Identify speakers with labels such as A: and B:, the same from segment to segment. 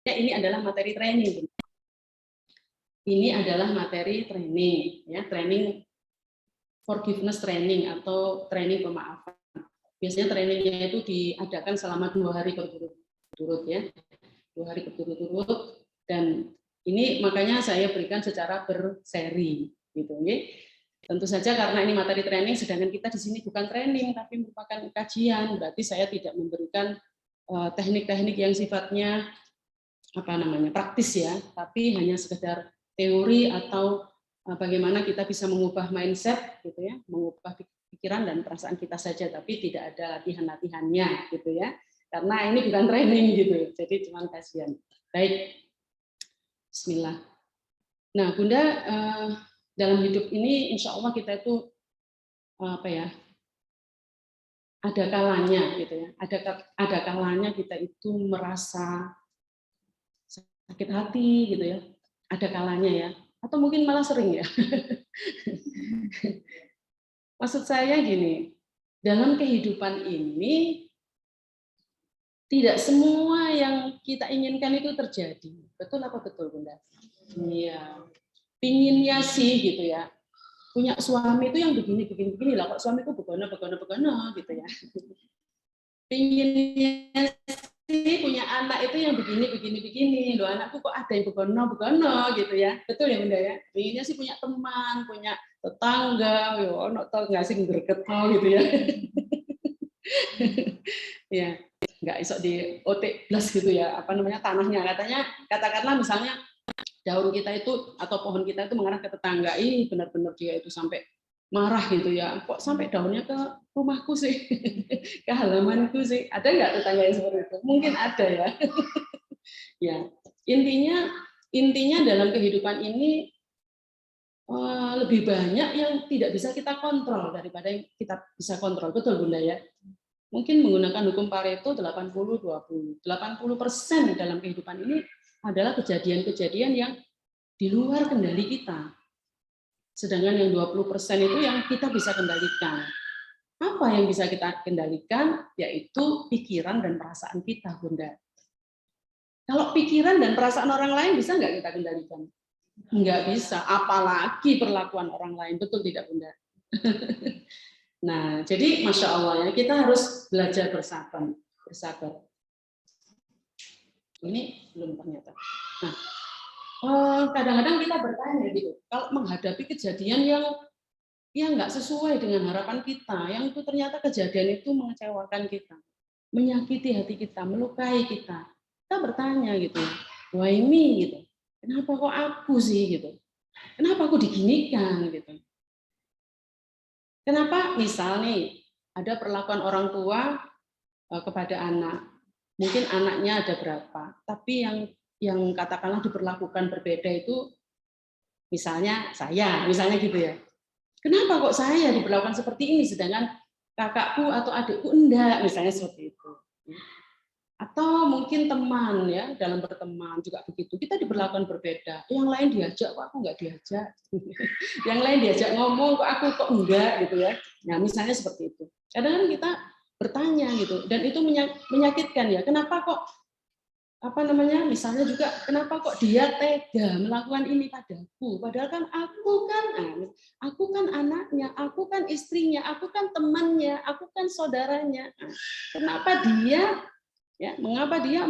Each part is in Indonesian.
A: Ya, ini adalah materi training. Ini adalah materi training, ya, training forgiveness training atau training pemaafan. Biasanya trainingnya itu diadakan selama 2 hari berturut-turut, ya, 2 hari berturut-turut, dan ini makanya saya berikan secara berseri, gitu, ya. Tentu saja karena ini materi training, sedangkan kita di sini bukan training tapi merupakan kajian, berarti saya tidak memberikan teknik-teknik yang sifatnya praktis, ya, tapi hanya sekedar teori atau bagaimana kita bisa mengubah mindset, gitu ya, mengubah pikiran dan perasaan kita saja, tapi tidak ada latihan-latihannya, gitu ya, karena ini bukan training, gitu, jadi cuma kajian. Baik, Bismillah. Nah, Bunda, dalam hidup ini insya Allah kita itu ada kalanya, gitu ya, ada kalanya kita itu merasa sakit hati, gitu ya, ada kalanya, ya, atau mungkin malah sering, ya. Maksud saya gini, dalam kehidupan ini tidak semua yang kita inginkan itu terjadi. Betul apa betul, Bunda? Iya. Pinginnya sih, gitu ya, punya suami itu yang begini lah, kok suami itu begono gitu ya. Pinginnya sih punya anak itu yang begini loh, anakku kok ada yang begono gitu ya. Betul ya, Bunda ya? Pinginnya sih punya teman, punya tetangga, yo ono to nggak sih greget gitu ya. Ya, nggak iso di otek plus gitu ya, tanahnya, katakanlah misalnya daun kita itu atau pohon kita itu mengarah ke tetangga, benar-benar dia itu sampai marah gitu ya, kok sampai daunnya ke rumahku sih, ke halamanku sih. Ada nggak tetangga yang seperti itu? Mungkin ada, ya. Ya, intinya dalam kehidupan ini lebih banyak yang tidak bisa kita kontrol daripada yang kita bisa kontrol. Betul, Bunda, ya? Mungkin menggunakan hukum Pareto 80-20. 80% dalam kehidupan ini adalah kejadian-kejadian yang di luar kendali kita. Sedangkan yang 20% itu yang kita bisa kendalikan. Apa yang bisa kita kendalikan? Yaitu pikiran dan perasaan kita, Bunda. Kalau pikiran dan perasaan orang lain bisa nggak kita kendalikan? Nggak bisa, apalagi perlakuan orang lain. Betul tidak, Bunda? Nah, jadi Masya Allah, ya, kita harus belajar bersabar. Ini belum ternyata. Nah, kadang-kadang kita bertanya gitu, kalau menghadapi kejadian yang nggak sesuai dengan harapan kita, yang itu ternyata kejadian itu mengecewakan kita, menyakiti hati kita, melukai kita bertanya gitu, why me gitu, kenapa kok aku sih gitu, kenapa aku diginikan gitu, kenapa misal nih ada perlakuan orang tua kepada anak, mungkin anaknya ada berapa, tapi yang katakanlah diperlakukan berbeda itu misalnya saya, misalnya gitu ya. Kenapa kok saya diperlakukan seperti ini sedangkan kakakku atau adikku enggak, misalnya seperti itu. Atau mungkin teman, ya, dalam berteman juga begitu. Kita diperlakukan berbeda. Yang lain diajak kok aku enggak diajak. Yang lain diajak ngomong kok aku kok enggak gitu ya. Nah, misalnya seperti itu. Kadang-kadang kita bertanya gitu, dan itu menyakitkan, ya. Kenapa kok misalnya juga kenapa kok dia tega melakukan ini padaku, padahal kan aku kan anaknya, aku kan istrinya, aku kan temannya, aku kan saudaranya. Kenapa dia, ya, mengapa dia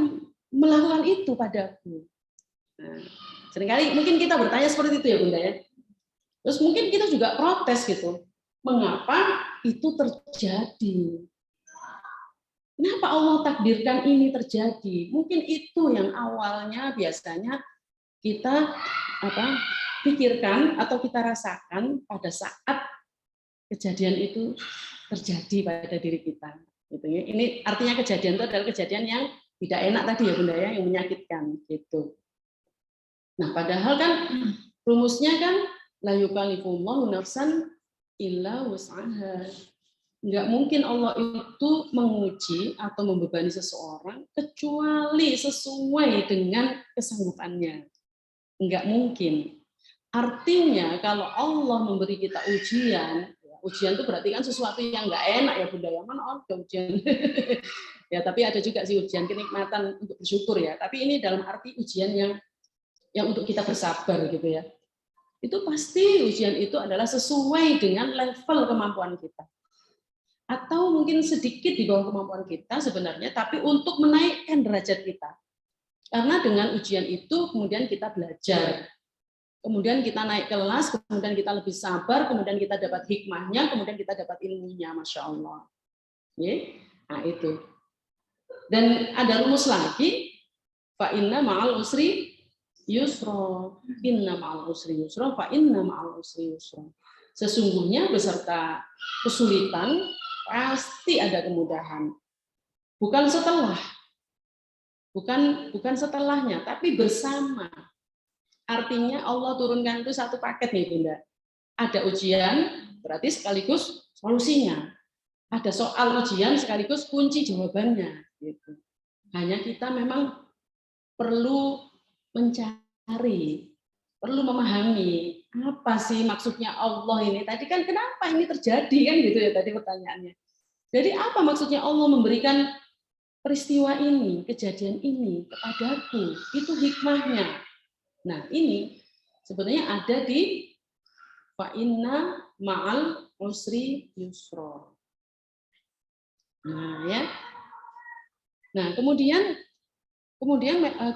A: melakukan itu padaku? Nah, seringkali mungkin kita bertanya seperti itu, ya, Bunda, ya. Terus mungkin kita juga protes gitu, mengapa itu terjadi? Kenapa Allah takdirkan ini terjadi? Mungkin itu yang awalnya biasanya kita pikirkan atau kita rasakan pada saat kejadian itu terjadi pada diri kita. Gitu ya. Ini artinya kejadian itu adalah kejadian yang tidak enak tadi, ya, Bunda, ya, yang menyakitkan gitu. Nah, padahal kan rumusnya kan la yukallifullahu nafsan illa wus'aha. Nggak mungkin Allah itu menguji atau membebani seseorang kecuali sesuai dengan kesanggupannya. Nggak mungkin. Artinya kalau Allah memberi kita ujian, ujian itu berarti kan sesuatu yang nggak enak, ya, Bunda, ya, mana ada ujian Ya, tapi ada juga sih ujian kenikmatan untuk bersyukur ya. Tapi ini dalam arti ujian yang untuk kita bersabar gitu ya. Itu pasti ujian itu adalah sesuai dengan level kemampuan kita. Atau mungkin sedikit di bawah kemampuan kita sebenarnya, tapi untuk menaikkan derajat kita. Karena dengan ujian itu kemudian kita belajar. Kemudian kita naik kelas, kemudian kita lebih sabar, kemudian kita dapat hikmahnya, kemudian kita dapat ilmunya, Masya Allah. Nah itu. Dan ada rumus lagi, fa inna ma'al usri yusra, inna ma'al usri yusra, fa inna ma'al usri yusra. Sesungguhnya beserta kesulitan pasti ada kemudahan. Bukan setelah, bukan setelahnya, tapi bersama. Artinya Allah turunkan itu satu paket nih Bunda. Ada ujian, berarti sekaligus solusinya. Ada soal ujian sekaligus kunci jawabannya. Gitu. Hanya kita memang perlu mencari, perlu memahami apa sih maksudnya Allah ini. Tadi kan kenapa ini terjadi kan gitu ya tadi pertanyaannya. Jadi apa maksudnya Allah memberikan peristiwa ini, kejadian ini kepadaku? Itu hikmahnya. Nah ini sebenarnya ada di fa inna ma'al usri yusra. Nah ya. Nah kemudian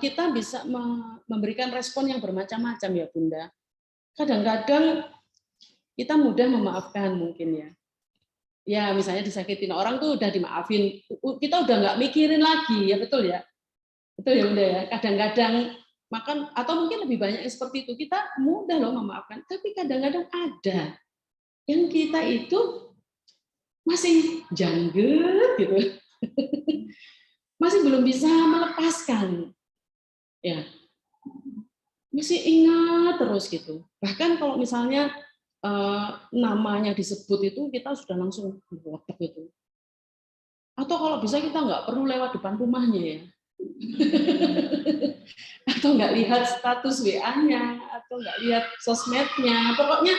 A: kita bisa memberikan respon yang bermacam-macam ya Bunda. Kadang-kadang kita mudah memaafkan mungkin ya. Ya misalnya disakitin orang tuh udah dimaafin, kita udah nggak mikirin lagi ya betul ya Bunda ya. Kadang-kadang makan atau mungkin lebih banyak seperti itu kita mudah loh memaafkan, tapi kadang-kadang ada yang kita itu masih janggut gitu, masih belum bisa melepaskan, ya masih ingat terus gitu. Bahkan kalau misalnya namanya disebut itu kita sudah langsung botak gitu. Atau kalau bisa kita nggak perlu lewat depan rumahnya ya. Atau nggak lihat status WA-nya, atau nggak lihat sosmednya. Pokoknya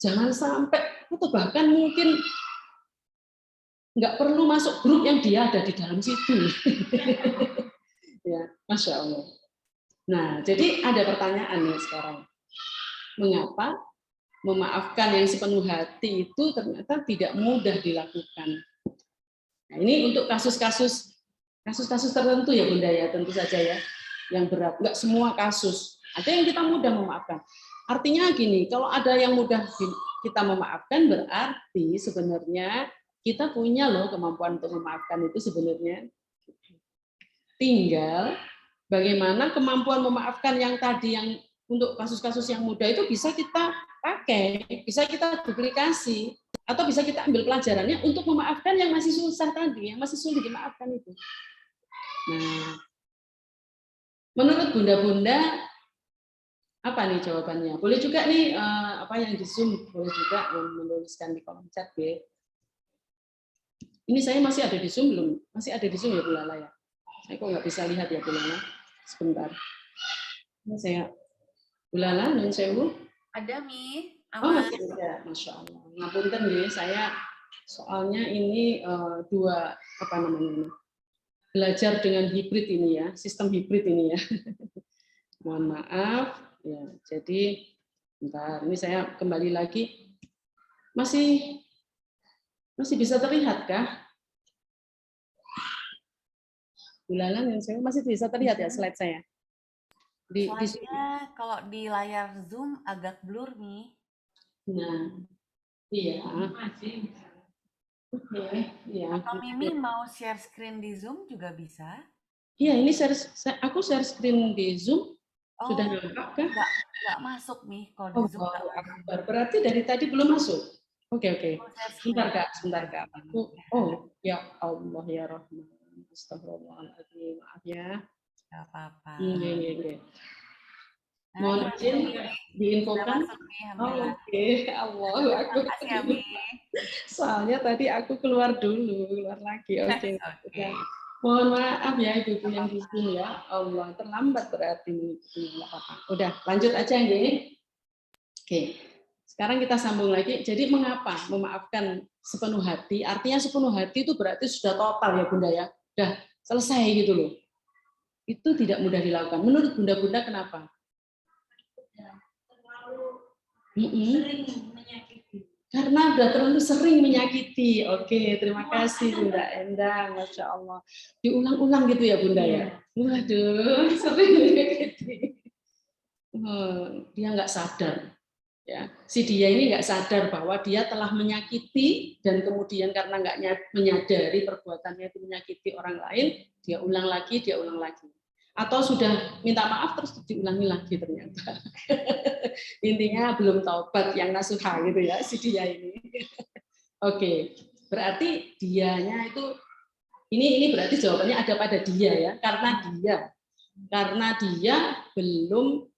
A: jangan sampai, atau bahkan mungkin nggak perlu masuk grup yang dia ada di dalam situ. Ya, Masya Allah. Nah, jadi ada pertanyaan nih sekarang. Mengapa memaafkan yang sepenuh hati itu ternyata tidak mudah dilakukan? Nah, ini untuk kasus-kasus tertentu ya Bunda ya, tentu saja ya, yang berat. Enggak semua kasus. Ada yang kita mudah memaafkan. Artinya gini, kalau ada yang mudah kita memaafkan berarti sebenarnya kita punya loh kemampuan untuk memaafkan itu sebenarnya. Tinggal bagaimana kemampuan memaafkan yang tadi yang untuk kasus-kasus yang mudah itu bisa kita pakai, bisa kita duplikasi, atau bisa kita ambil pelajarannya untuk memaafkan yang masih susah tadi, yang masih sulit dimaafkan itu. Nah, menurut Bunda-Bunda apa nih jawabannya? Boleh juga nih apa yang di Zoom, boleh juga menuliskan di kolom chat ya. Ini saya masih ada di Zoom belum? Masih ada di Zoom ya Bu Lala ya? Saya kok nggak bisa lihat ya Bu Lala. Sebentar. Ini saya Bu Lala, Nun Sewu.
B: Ada Mi.
A: Oh masih ada, Masya Allah. Ngapunten nih, saya soalnya ini dua apa namanya ini, belajar dengan hibrid ini ya, sistem hibrid ini ya. Mohon maaf, ya. Jadi, bentar, ini saya kembali lagi. Masih bisa terlihat kah? Bulanan yang saya masih bisa terlihat ya slide saya.
B: Slide-nya kalau di layar Zoom agak blur nih.
A: Nah, iya. Iya.
B: Atau Mimi mau share screen di Zoom juga bisa.
A: Iya, ini aku share screen di Zoom. Sudah nampak kah?
B: Nggak masuk nih kalau di Zoom.
A: Berarti dari tadi belum masuk. Oke. Sebentar Kak. Oh, ya Allah ya Rahman. Astagfirullahaladzim. Maaf ya.
B: Nggak apa-apa.
A: Iya. Mohon izin diinfokan. Oke. Allahu Akbar. Soalnya tadi aku keluar lagi. Oke. Mohon maaf ya Ibu yang di sini ya. Allah, terlambat berarti. Udah, lanjut aja ini. Oke. Sekarang kita sambung lagi. Jadi mengapa memaafkan sepenuh hati? Artinya sepenuh hati itu berarti sudah total ya Bunda ya. udah selesai gitu loh. Itu tidak mudah dilakukan. Menurut bunda-bunda kenapa? Sering menyakiti. Karena udah terlalu sering menyakiti. Oke, terima kasih Bunda Endang, Masya Allah. Diulang-ulang gitu ya Bunda ya? Waduh, sering menyakiti. Dia nggak sadar. Ya, si dia ini nggak sadar bahwa dia telah menyakiti dan kemudian karena nggak menyadari perbuatannya itu menyakiti orang lain, dia ulang lagi, atau sudah minta maaf terus diulangi lagi ternyata. Intinya belum taubat yang nasuha gitu ya si dia ini. Oke, berarti dianya itu ini berarti jawabannya ada pada dia ya, karena dia belum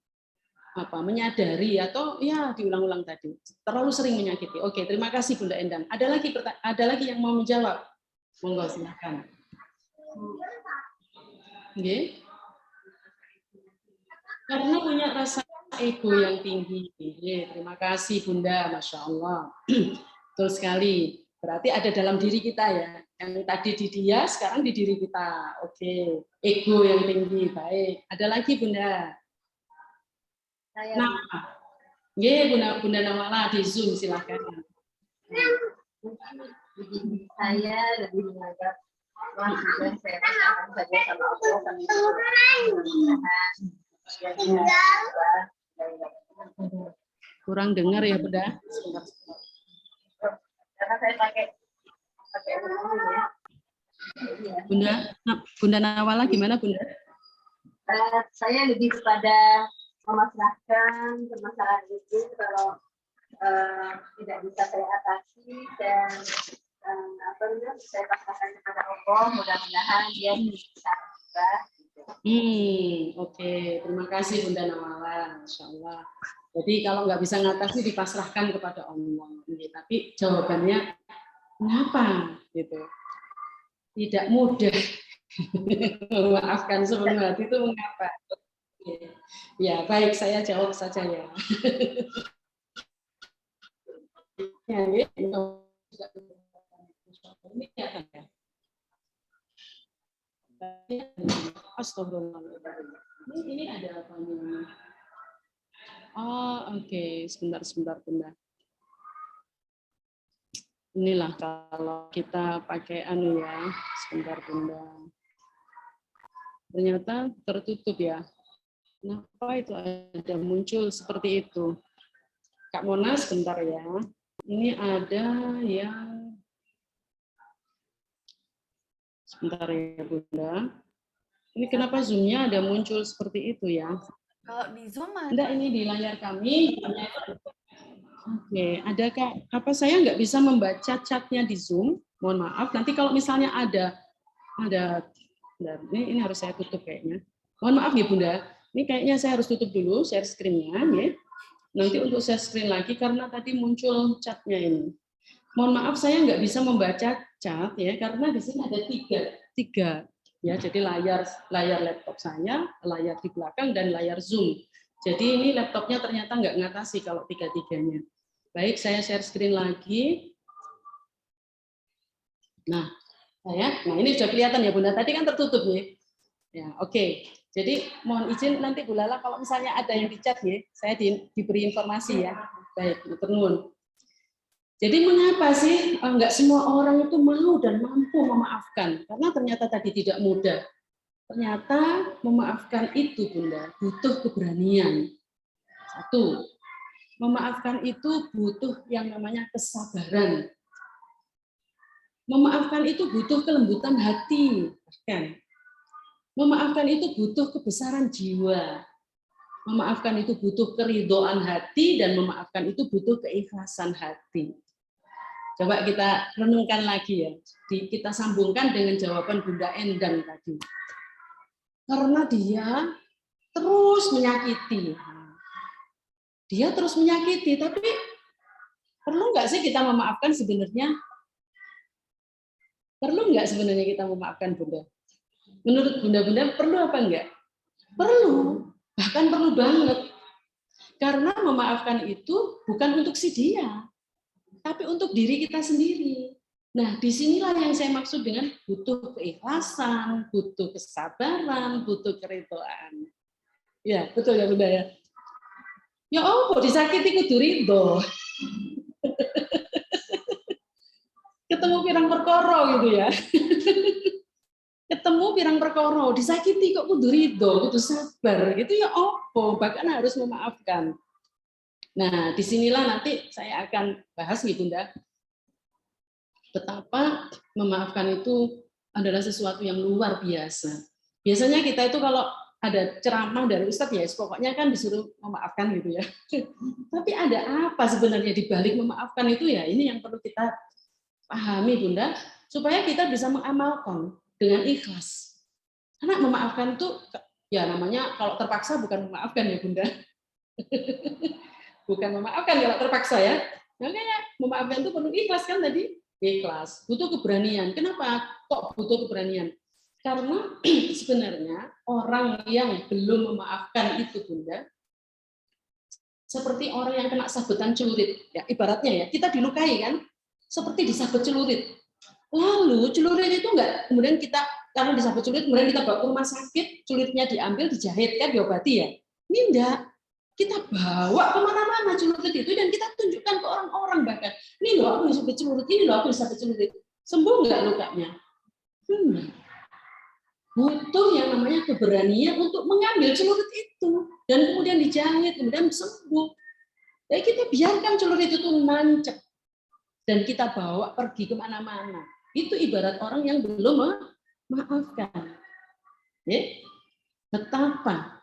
A: menyadari atau ya diulang-ulang tadi terlalu sering menyakiti. Oke, terima kasih Bunda Endang. Ada lagi yang mau menjawab? Monggo silakan. Oke. Karena punya rasa ego yang tinggi. Terima kasih Bunda, Masya Allah. Betul sekali. Berarti ada dalam diri kita ya. Yang tadi di dia, sekarang di diri kita. Oke, ego yang tinggi. Baik. Ada lagi Bunda? Nah, Bunda Nawala di Zoom silakan.
C: Saya lebih menganggap saya akan saja sama Allah.
A: Kurang dengar ya Bunda.
C: Karena saya pakai
A: Bunda Nawala gimana Bunda?
C: Saya lebih kepada memasrahkan permasalahan itu kalau tidak bisa saya atasi dan saya pasrahkan kepada Allah, mudah-mudahan dia bisa berubah.
A: Oke. Terima kasih Bunda Nawala, Masya Allah. Jadi kalau nggak bisa ngatasi dipasrahkan kepada Allah. Tapi jawabannya kenapa gitu? Tidak mudah. Memaafkan sepenuh hati itu mengapa? Ya, baik, saya jawab saja ya. Astagfirullahaladzim. Ini ada apa nih? Oh, oke. Sebentar, Bunda. Inilah kalau kita pakai ya. Sebentar, Bunda. Ternyata tertutup ya. Kenapa itu ada muncul seperti itu? Kak Mona, sebentar ya. Ini ada yang sebentar ya Bunda. Ini kenapa Zoom-nya ada muncul seperti itu ya?
B: Kalau di Zoom ada.
A: Enggak, ini di layar kami. Oke, ada Kak. Apa saya nggak bisa membaca chatnya di Zoom? Mohon maaf. Nanti kalau misalnya ada ini harus saya tutup kayaknya. Mohon maaf ya Bunda. Ini kayaknya saya harus tutup dulu share screen-nya ya. Nanti untuk share screen lagi karena tadi muncul chatnya ini. Mohon maaf saya nggak bisa membaca chat ya karena di sini ada tiga ya. Jadi layar laptop saya, layar di belakang dan layar Zoom. Jadi ini laptopnya ternyata nggak ngatasi kalau tiga-tiganya. Baik, saya share screen lagi. Nah ini sudah kelihatan ya Bunda. Tadi kan tertutup ya. Ya, oke. Jadi mohon izin nanti Bu Lala kalau misalnya ada yang di chat ya, saya diberi informasi ya. Baik, nuwun. Jadi mengapa sih enggak semua orang itu mau dan mampu memaafkan? Karena ternyata tadi tidak mudah. Ternyata memaafkan itu Bunda butuh keberanian. Satu, memaafkan itu butuh yang namanya kesabaran. Memaafkan itu butuh kelembutan hati, kan? Memaafkan itu butuh kebesaran jiwa. Memaafkan itu butuh keridhaan hati dan memaafkan itu butuh keikhlasan hati. Coba kita renungkan lagi ya. Kita sambungkan dengan jawaban Bunda Endang tadi. Karena dia terus menyakiti. Dia terus menyakiti, tapi perlu nggak sih kita memaafkan sebenarnya? Perlu nggak sebenarnya kita memaafkan Bunda? Menurut Bunda-Bunda perlu apa enggak? Perlu, bahkan perlu banget. Karena memaafkan itu bukan untuk si dia, tapi untuk diri kita sendiri. Nah, disinilah yang saya maksud dengan butuh keikhlasan, butuh kesabaran, butuh keridhaan. Ya, betul ya Bunda ya. Ya oh, disakiti kudu ridho. Ketemu pirang perkara gitu ya. Ketemu pirang perkara, disakiti kok kudu ridho, kudu sabar. Gitu ya opo, bahkan harus memaafkan. Nah, disinilah nanti saya akan bahas nih Bunda, betapa memaafkan itu adalah sesuatu yang luar biasa. Biasanya kita itu kalau ada ceramah dari Ustadz ya, pokoknya kan disuruh memaafkan gitu ya. Tapi ada apa sebenarnya di balik memaafkan itu ya? Ini yang perlu kita pahami Bunda, supaya kita bisa mengamalkan dengan ikhlas. Karena memaafkan itu ya namanya kalau terpaksa bukan memaafkan ya Bunda. Bukan memaafkan kalau terpaksa ya. Makanya memaafkan itu perlu ikhlas kan tadi? Ikhlas. Butuh keberanian. Kenapa kok butuh keberanian? Karena sebenarnya orang yang belum memaafkan itu Bunda, seperti orang yang kena sabetan celurit. Ya, ibaratnya ya, kita dilukai kan, seperti disabet celurit. Lalu celurit itu enggak, kemudian kita karena disabet celurit, kemudian kita bawa ke rumah sakit, celulitnya diambil, dijahit kan, diobati ya. Ini enggak. Kita bawa kemana-mana celurit itu dan kita tunjukkan ke orang-orang bahkan. Ini loh aku disabet celurit, ini loh aku disabet celurit. Sembuh enggak lukanya? Butuh yang namanya keberanian untuk mengambil celurit itu dan kemudian dijahit, kemudian sembuh. Jadi kita biarkan celurit itu nancep dan kita bawa pergi kemana-mana. Itu ibarat orang yang belum memaafkan. Ya, betapa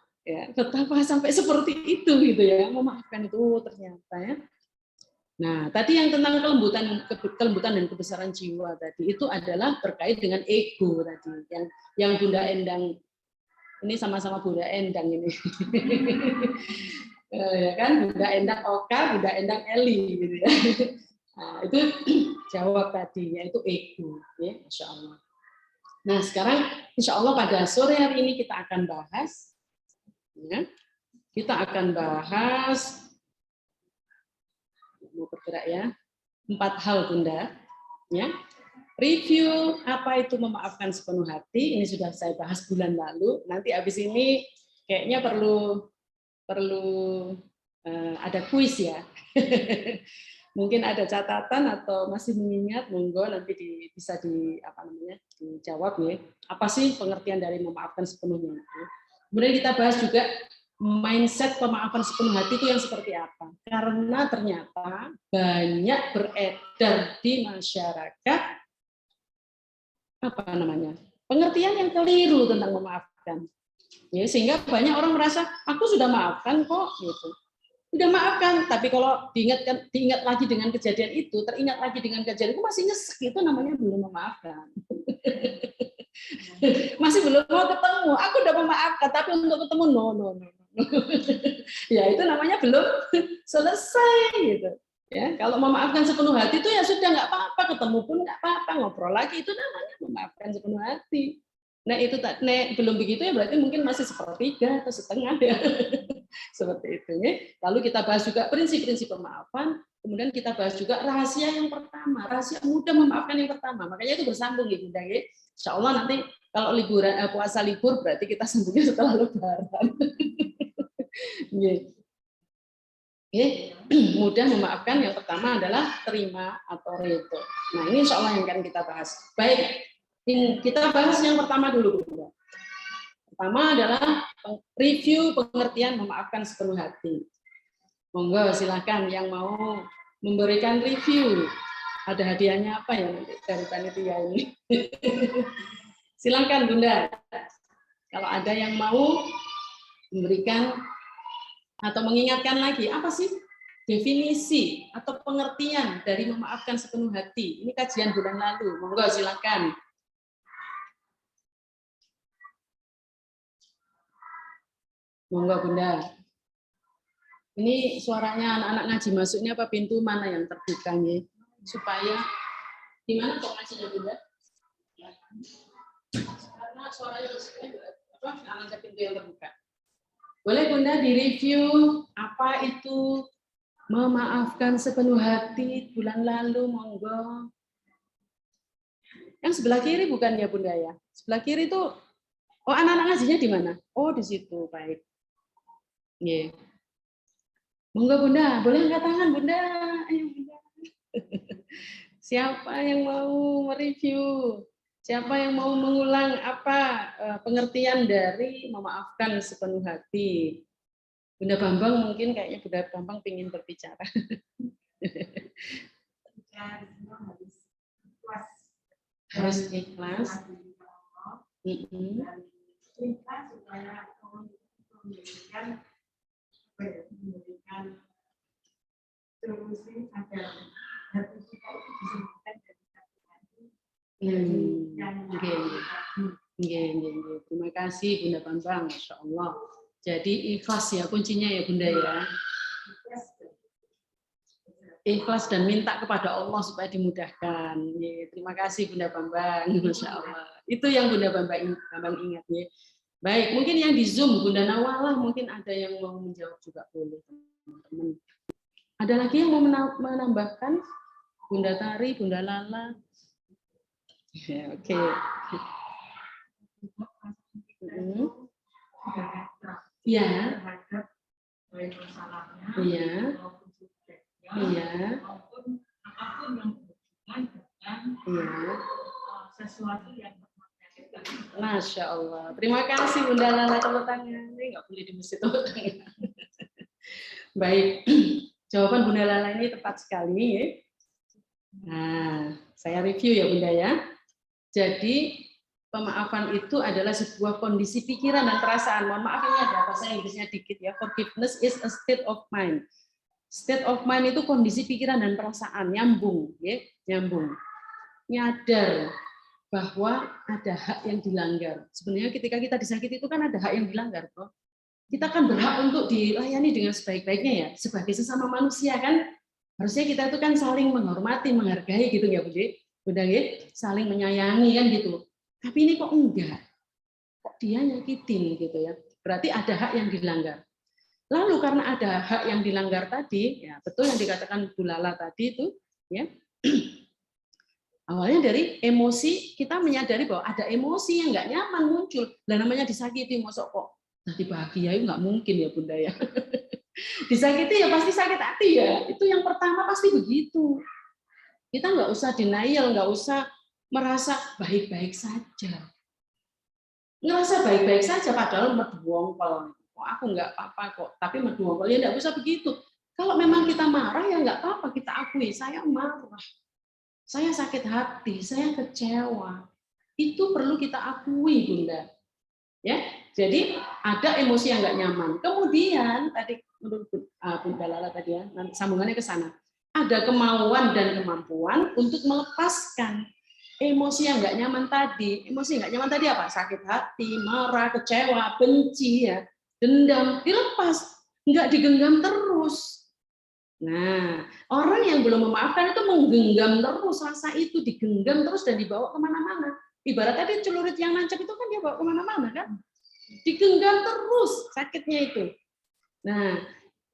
A: sampai seperti itu gitu ya, memaafkan itu ternyata ya. Nah, tadi yang tentang kelembutan dan kebesaran jiwa tadi itu adalah terkait dengan ego tadi, yang Bunda Endang ini sama-sama Bunda Endang ini. Ya kan, Bunda Endang Oka, Bunda Endang Eli gitu ya. Nah, itu jawab tadi yaitu ego, ya, Masya Allah. Nah, sekarang Insya Allah pada sore hari ini kita akan bahas, ya, mau bergerak ya, 4 hal Bunda, ya. Review apa itu memaafkan sepenuh hati, ini sudah saya bahas bulan lalu. Nanti habis ini kayaknya perlu ada kuis ya. Mungkin ada catatan atau masih mengingat, monggo nanti bisa dijawab ya. Apa sih pengertian dari memaafkan sepenuhnya itu? Kemudian kita bahas juga mindset pemaafan sepenuh hati itu yang seperti apa? Karena ternyata banyak beredar di masyarakat pengertian yang keliru tentang memaafkan. Ya, sehingga banyak orang merasa aku sudah maafkan kok gitu. Udah maafkan, tapi kalau diingat lagi dengan kejadian itu, teringat lagi dengan kejadian itu masih nyesek, itu namanya belum memaafkan. Masih belum mau ketemu. Aku udah memaafkan, tapi untuk ketemu no. Ya itu namanya belum selesai gitu. Ya, kalau memaafkan sepenuh hati itu ya sudah nggak apa-apa, ketemu pun nggak apa-apa, ngobrol lagi itu namanya memaafkan sepenuh hati. Nah itu belum begitu ya berarti mungkin masih sepertiga atau setengah ya. Seperti itu ya. Lalu kita bahas juga prinsip-prinsip pemaafan, kemudian kita bahas juga rahasia yang pertama, rahasia mudah memaafkan yang pertama. Makanya itu bersambung ya Bunda ya. Insya Allah nanti kalau liburan puasa libur berarti kita sambungnya setelah Lebaran. Mudah memaafkan yang pertama adalah terima atau ridho. Nah ini insya Allah yang akan kita bahas. Baik, kita bahas yang pertama dulu Bunda. Pertama adalah review pengertian memaafkan sepenuh hati. Monggo silakan yang mau memberikan review. Ada hadiahnya apa ya nanti dari panitia ini? Silakan Bunda. Kalau ada yang mau memberikan atau mengingatkan lagi, apa sih definisi atau pengertian dari memaafkan sepenuh hati? Ini kajian bulan lalu. Monggo silakan. Monggo Bunda. Ini suaranya anak-anak ngaji masuknya apa pintu mana yang terbuka nih? Supaya di mana kok ngajinya Bunda? Karena suaranya masuknya ada pintu yang terbuka. Boleh Bunda direview apa itu memaafkan sepenuh hati bulan lalu, monggo. Yang sebelah kiri bukan ya Bunda ya? Sebelah kiri itu, oh anak-anak ngajinya di mana? Oh di situ, baik. Yeah. Monggo Bunda, boleh angkat tangan Bunda. Ayo Bunda. Siapa yang mau mereview? Siapa yang mau mengulang apa pengertian dari memaafkan sepenuh hati? Bunda Bambang mungkin kayaknya Bunda Bambang ingin berbicara. Harus ikhlas.
D: Memberikan solusi agar hati kita itu bisa bukan dari satu hati.
A: Terima kasih Bunda Bambang, Masya Allah. Jadi ikhlas ya kuncinya ya Bunda ya. Ikhlas dan minta kepada Allah supaya dimudahkan. Terima kasih Bunda Bambang, Masya Allah. Itu yang Bunda Bambang ingat ya. Baik, mungkin yang di Zoom Bunda Nawalah mungkin ada yang mau menjawab juga boleh teman-teman. Ada lagi yang mau menambahkan? Bunda Tari, Bunda Lala. Ya, oke. Ya. Iya. Iya. Iya.
D: Sesuatu yang
A: Masya Allah. Terima kasih Bunda Lala, tepuk tangan. Ini nggak boleh di masjid tepuk tangan. Baik. Jawaban Bunda Lala ini tepat sekali. Ya. Nah, saya review ya Bunda ya. Jadi pemaafan itu adalah sebuah kondisi pikiran dan perasaan. Mohon maaf ini ada bahasa Inggrisnya dikit ya. Forgiveness is a state of mind. State of mind itu kondisi pikiran dan perasaan, nyambung, ya, nyambung. Nyadar bahwa ada hak yang dilanggar. Sebenarnya ketika kita disakiti itu kan ada hak yang dilanggar, toh. Kita kan berhak untuk dilayani dengan sebaik-baiknya ya, sebagai sesama manusia kan. Harusnya kita itu kan saling menghormati, menghargai gitu ya, Bunda ya, saling menyayangi kan gitu. Tapi ini kok enggak? Kok dia nyakitin gitu ya? Berarti ada hak yang dilanggar. Lalu karena ada hak yang dilanggar tadi, ya betul yang dikatakan Bu Lala tadi itu, ya. Awalnya dari emosi, kita menyadari bahwa ada emosi yang nggak nyaman muncul. Dan namanya disakiti, mosok kok nanti bahagia itu nggak mungkin ya Bunda ya. Disakiti ya pasti sakit hati ya. Itu yang pertama pasti begitu. Kita nggak usah denial, nggak usah merasa baik-baik saja. Ngerasa baik-baik saja padahal medwongkol. Oh, aku nggak apa-apa kok, tapi medwongkol ya nggak usah begitu. Kalau memang kita marah ya nggak apa-apa, kita akui saya marah. Saya sakit hati, saya kecewa. Itu perlu kita akui, Bunda. Ya, jadi ada emosi yang nggak nyaman. Kemudian tadi menurut Bunda Lala tadi ya, sambungannya ke sana. Ada kemauan dan kemampuan untuk melepaskan emosi yang nggak nyaman tadi. Emosi yang nggak nyaman tadi apa? Sakit hati, marah, kecewa, benci, ya, dendam. Dilepas, nggak digenggam terus. Nah, orang yang belum memaafkan itu menggenggam terus rasa itu, digenggam terus dan dibawa kemana-mana. Ibarat tadi celurit yang nancap itu kan dia bawa kemana-mana kan, digenggam terus sakitnya itu. Nah,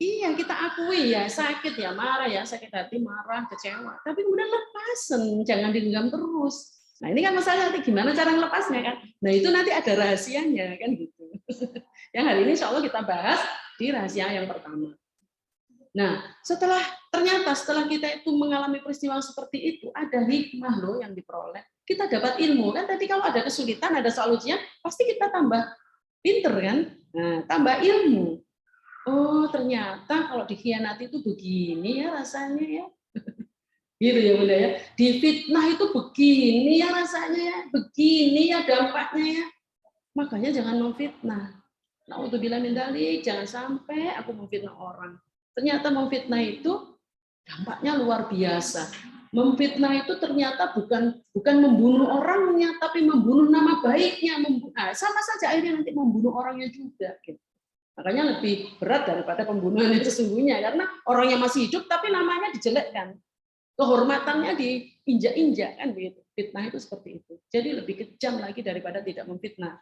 A: iya kita akui ya sakit ya, marah ya, sakit hati, marah, kecewa. Tapi kemudian lepasin, jangan digenggam terus. Nah ini kan masalah nanti gimana cara melepasnya kan. Nah itu nanti ada rahasianya kan gitu. Yang hari ini insya Allah kita bahas di rahasia yang pertama. Nah, setelah kita itu mengalami peristiwa seperti itu, ada hikmah loh yang diperoleh. Kita dapat ilmu kan tadi kalau ada kesulitan, ada soal ujian, pasti kita tambah pinter kan? Nah, tambah ilmu. Oh, ternyata kalau dikhianati itu begini ya rasanya ya. Gitu ya Bunda ya. Difitnah itu begini ya rasanya ya, begini ya dampaknya ya. Makanya jangan memfitnah. Na'udzubillah min dzalik, jangan sampai aku memfitnah orang. Ternyata memfitnah itu dampaknya luar biasa. Memfitnah itu ternyata bukan membunuh orangnya, tapi membunuh nama baiknya. Sama saja akhirnya nanti membunuh orangnya juga. Gitu. Makanya lebih berat daripada pembunuhan itu sesungguhnya, karena orangnya masih hidup tapi namanya dijelekkan, kehormatannya diinjak-injak kan begitu. Fitnah itu seperti itu. Jadi lebih kejam lagi daripada tidak memfitnah.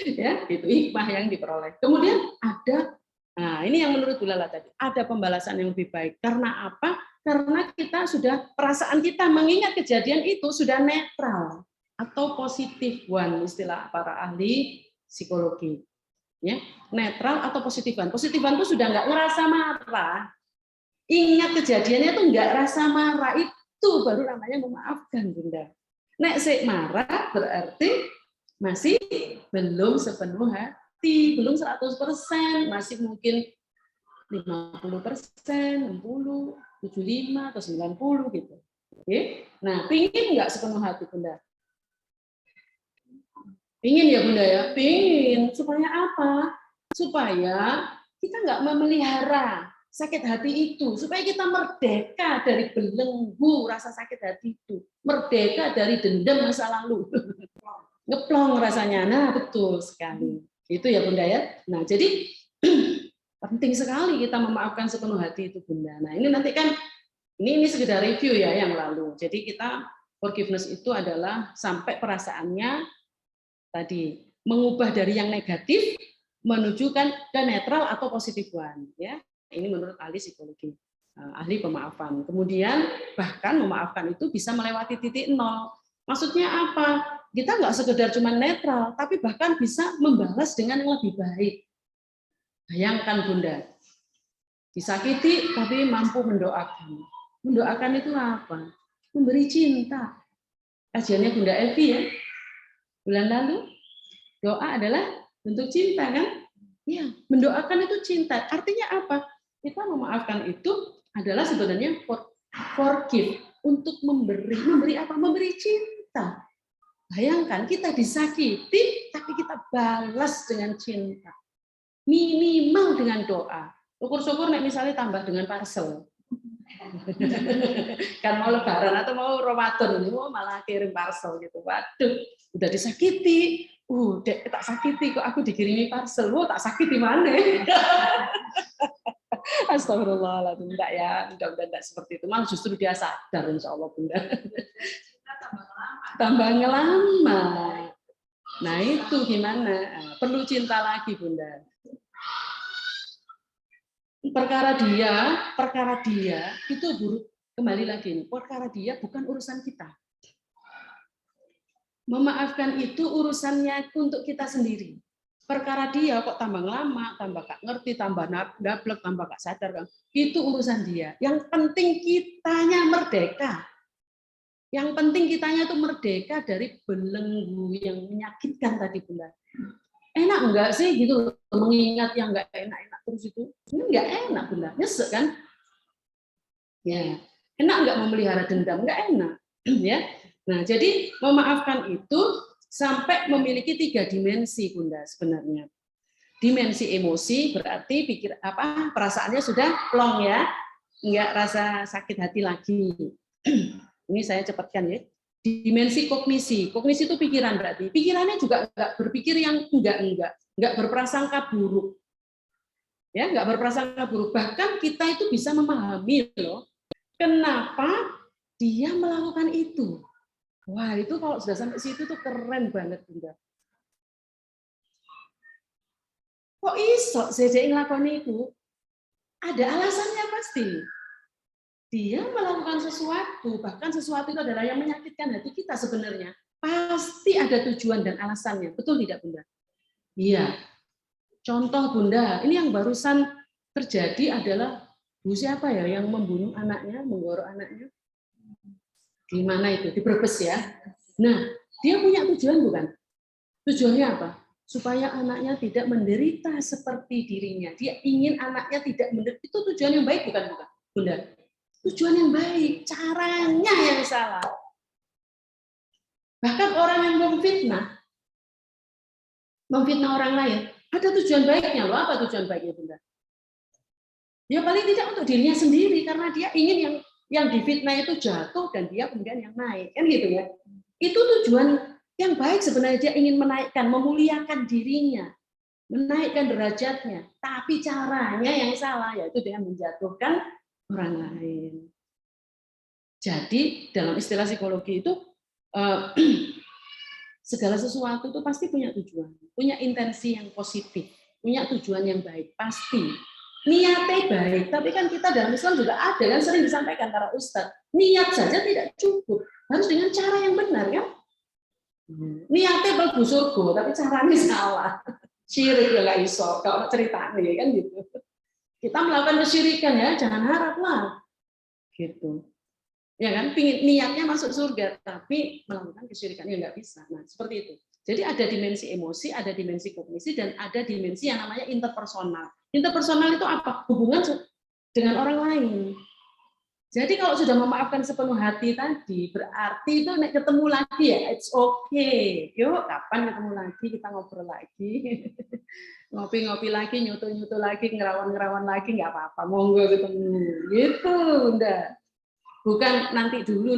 A: Ya, itu hikmah yang diperoleh. Kemudian ada, nah ini yang menurut Bu Lala tadi, ada pembalasan yang lebih baik. Karena apa? Karena kita sudah, perasaan kita mengingat kejadian itu sudah netral atau positif one, istilah para ahli psikologi. Ya, netral atau positif one. Positif one itu sudah nggak ngerasa marah. Ingat kejadiannya itu nggak rasa marah, itu baru namanya memaafkan, Bunda. Nek sik marah berarti masih belum sepenuh hati, belum 100%, masih mungkin 50%, 60, 75 atau 90 gitu. Oke. Nah, pingin nggak sepenuh hati, Bunda? Pingin ya, Bunda ya? Pingin. Supaya apa? Supaya kita nggak memelihara sakit hati itu, supaya kita merdeka dari belenggu rasa sakit hati itu, merdeka dari dendam masa lalu. Ngeplong rasanya. Nah, betul sekali. Itu ya, Bunda ya. Nah, jadi penting sekali kita memaafkan sepenuh hati itu, Bunda. Nah, ini nanti kan ini sekedar review ya yang lalu. Jadi kita forgiveness itu adalah sampai perasaannya tadi mengubah dari yang negatif menuju ke netral atau positif one, ya. Ini menurut ahli psikologi, ahli pemaafan. Kemudian bahkan memaafkan itu bisa melewati titik nol. Maksudnya apa? Kita nggak sekedar cuma netral, tapi bahkan bisa membalas dengan yang lebih baik. Bayangkan, Bunda, disakiti tapi mampu mendoakan. Mendoakan itu apa? Memberi cinta. Kajiannya Bunda Evi ya, bulan lalu, doa adalah bentuk cinta kan? Ya, mendoakan itu cinta. Artinya apa? Kita memaafkan itu adalah sebenarnya forgive, untuk memberi apa? Memberi cinta. Bayangkan kita disakiti, tapi kita balas dengan cinta. Minimal dengan doa. Syukur-syukur nek misalnya tambah dengan parcel. Kan mau lebaran atau mau Ramadan ini mau malah kirim parcel gitu. Waduh, udah disakiti. Dek, tak sakiti kok aku dikirimi parcel. Tak sakiti mana? Astagfirullahaladzim, enggak ya, mudah-mudahan enggak seperti itu. Malah justru dia sadar, insya Allah, Bunda. Tambah ngelama. Nah itu gimana? Perlu cinta lagi, Bunda. Perkara dia itu buruk. Kembali lagi, perkara dia bukan urusan kita. Memaafkan itu urusannya untuk kita sendiri. Perkara dia kok tambah lama, tambah gak ngerti, tambah dablek, tambah gak sadar, kan? Itu urusan dia. Yang penting kitanya merdeka. Yang penting kitanya itu merdeka dari belenggu yang menyakitkan tadi, Bunda. Enak enggak sih gitu mengingat yang enggak enak-enak terus itu? Ini enggak enak, Bunda. Nyesek kan? Ya. Enak enggak memelihara dendam? Enggak enak. Ya. Nah, jadi memaafkan itu sampai memiliki 3 dimensi, Bunda, sebenarnya. Dimensi emosi berarti perasaannya sudah plong ya, enggak rasa sakit hati lagi. Ini saya cepatkan ya. Dimensi kognisi itu pikiran berarti. Pikirannya juga enggak berpikir yang enggak berprasangka buruk. Ya, enggak berprasangka buruk. Bahkan kita itu bisa memahami loh, kenapa dia melakukan itu. Wah, itu kalau sudah sampai situ tuh keren banget, Bunda. Kok iso saya ngelakuin itu? Ada alasannya pasti. Dia melakukan sesuatu, bahkan sesuatu itu adalah yang menyakitkan hati kita sebenarnya. Pasti ada tujuan dan alasannya. Betul tidak, Bunda? Iya. Contoh, Bunda, ini yang barusan terjadi adalah Bu siapa ya yang membunuh anaknya, menggorok anaknya? Di mana itu? Di Brebes ya. Nah, dia punya tujuan bukan? Tujuannya apa? Supaya anaknya tidak menderita seperti dirinya. Dia ingin anaknya tidak menderita. Itu tujuan yang baik bukan, Bunda? Tujuan yang baik, caranya yang salah. Bahkan orang yang memfitnah orang lain, ada tujuan baiknya loh. Apa tujuan baiknya, Bunda? Ya paling tidak untuk dirinya sendiri, karena dia ingin yang difitnah itu jatuh dan dia kemudian yang naik, kan gitu ya. Itu tujuan yang baik sebenarnya, dia ingin menaikkan, memuliakan dirinya, menaikkan derajatnya, tapi caranya yang salah, yaitu dengan menjatuhkan orang lain. Jadi dalam istilah psikologi itu segala sesuatu itu pasti punya tujuan, punya intensi yang positif, punya tujuan yang baik, pasti. Niatnya baik, tapi kan kita dalam Islam juga ada kan sering disampaikan para ustadz, niat saja tidak cukup, harus dengan cara yang benar kan. Niatnya bagus surga, tapi caranya salah. Syirik ya nggak iso, kalau ceritanya kan gitu. Kita melakukan kesyirikan ya, jangan harap lah, gitu. Ya kan, niatnya masuk surga, tapi melakukan kesyirikan ya nggak bisa. Nah seperti itu. Jadi ada dimensi emosi, ada dimensi kognisi, dan ada dimensi yang namanya interpersonal. Interpersonal itu apa? Hubungan dengan orang lain. Jadi kalau sudah memaafkan sepenuh hati tadi, berarti itu nek ketemu lagi ya, it's okay. Yuk, kapan ketemu lagi, kita ngobrol lagi. Ngopi-ngopi lagi, nyutu-nyutu lagi, ngerawan-ngerawan lagi, nggak apa-apa, monggo ketemu. Gitu, udah. Bukan nanti dulu.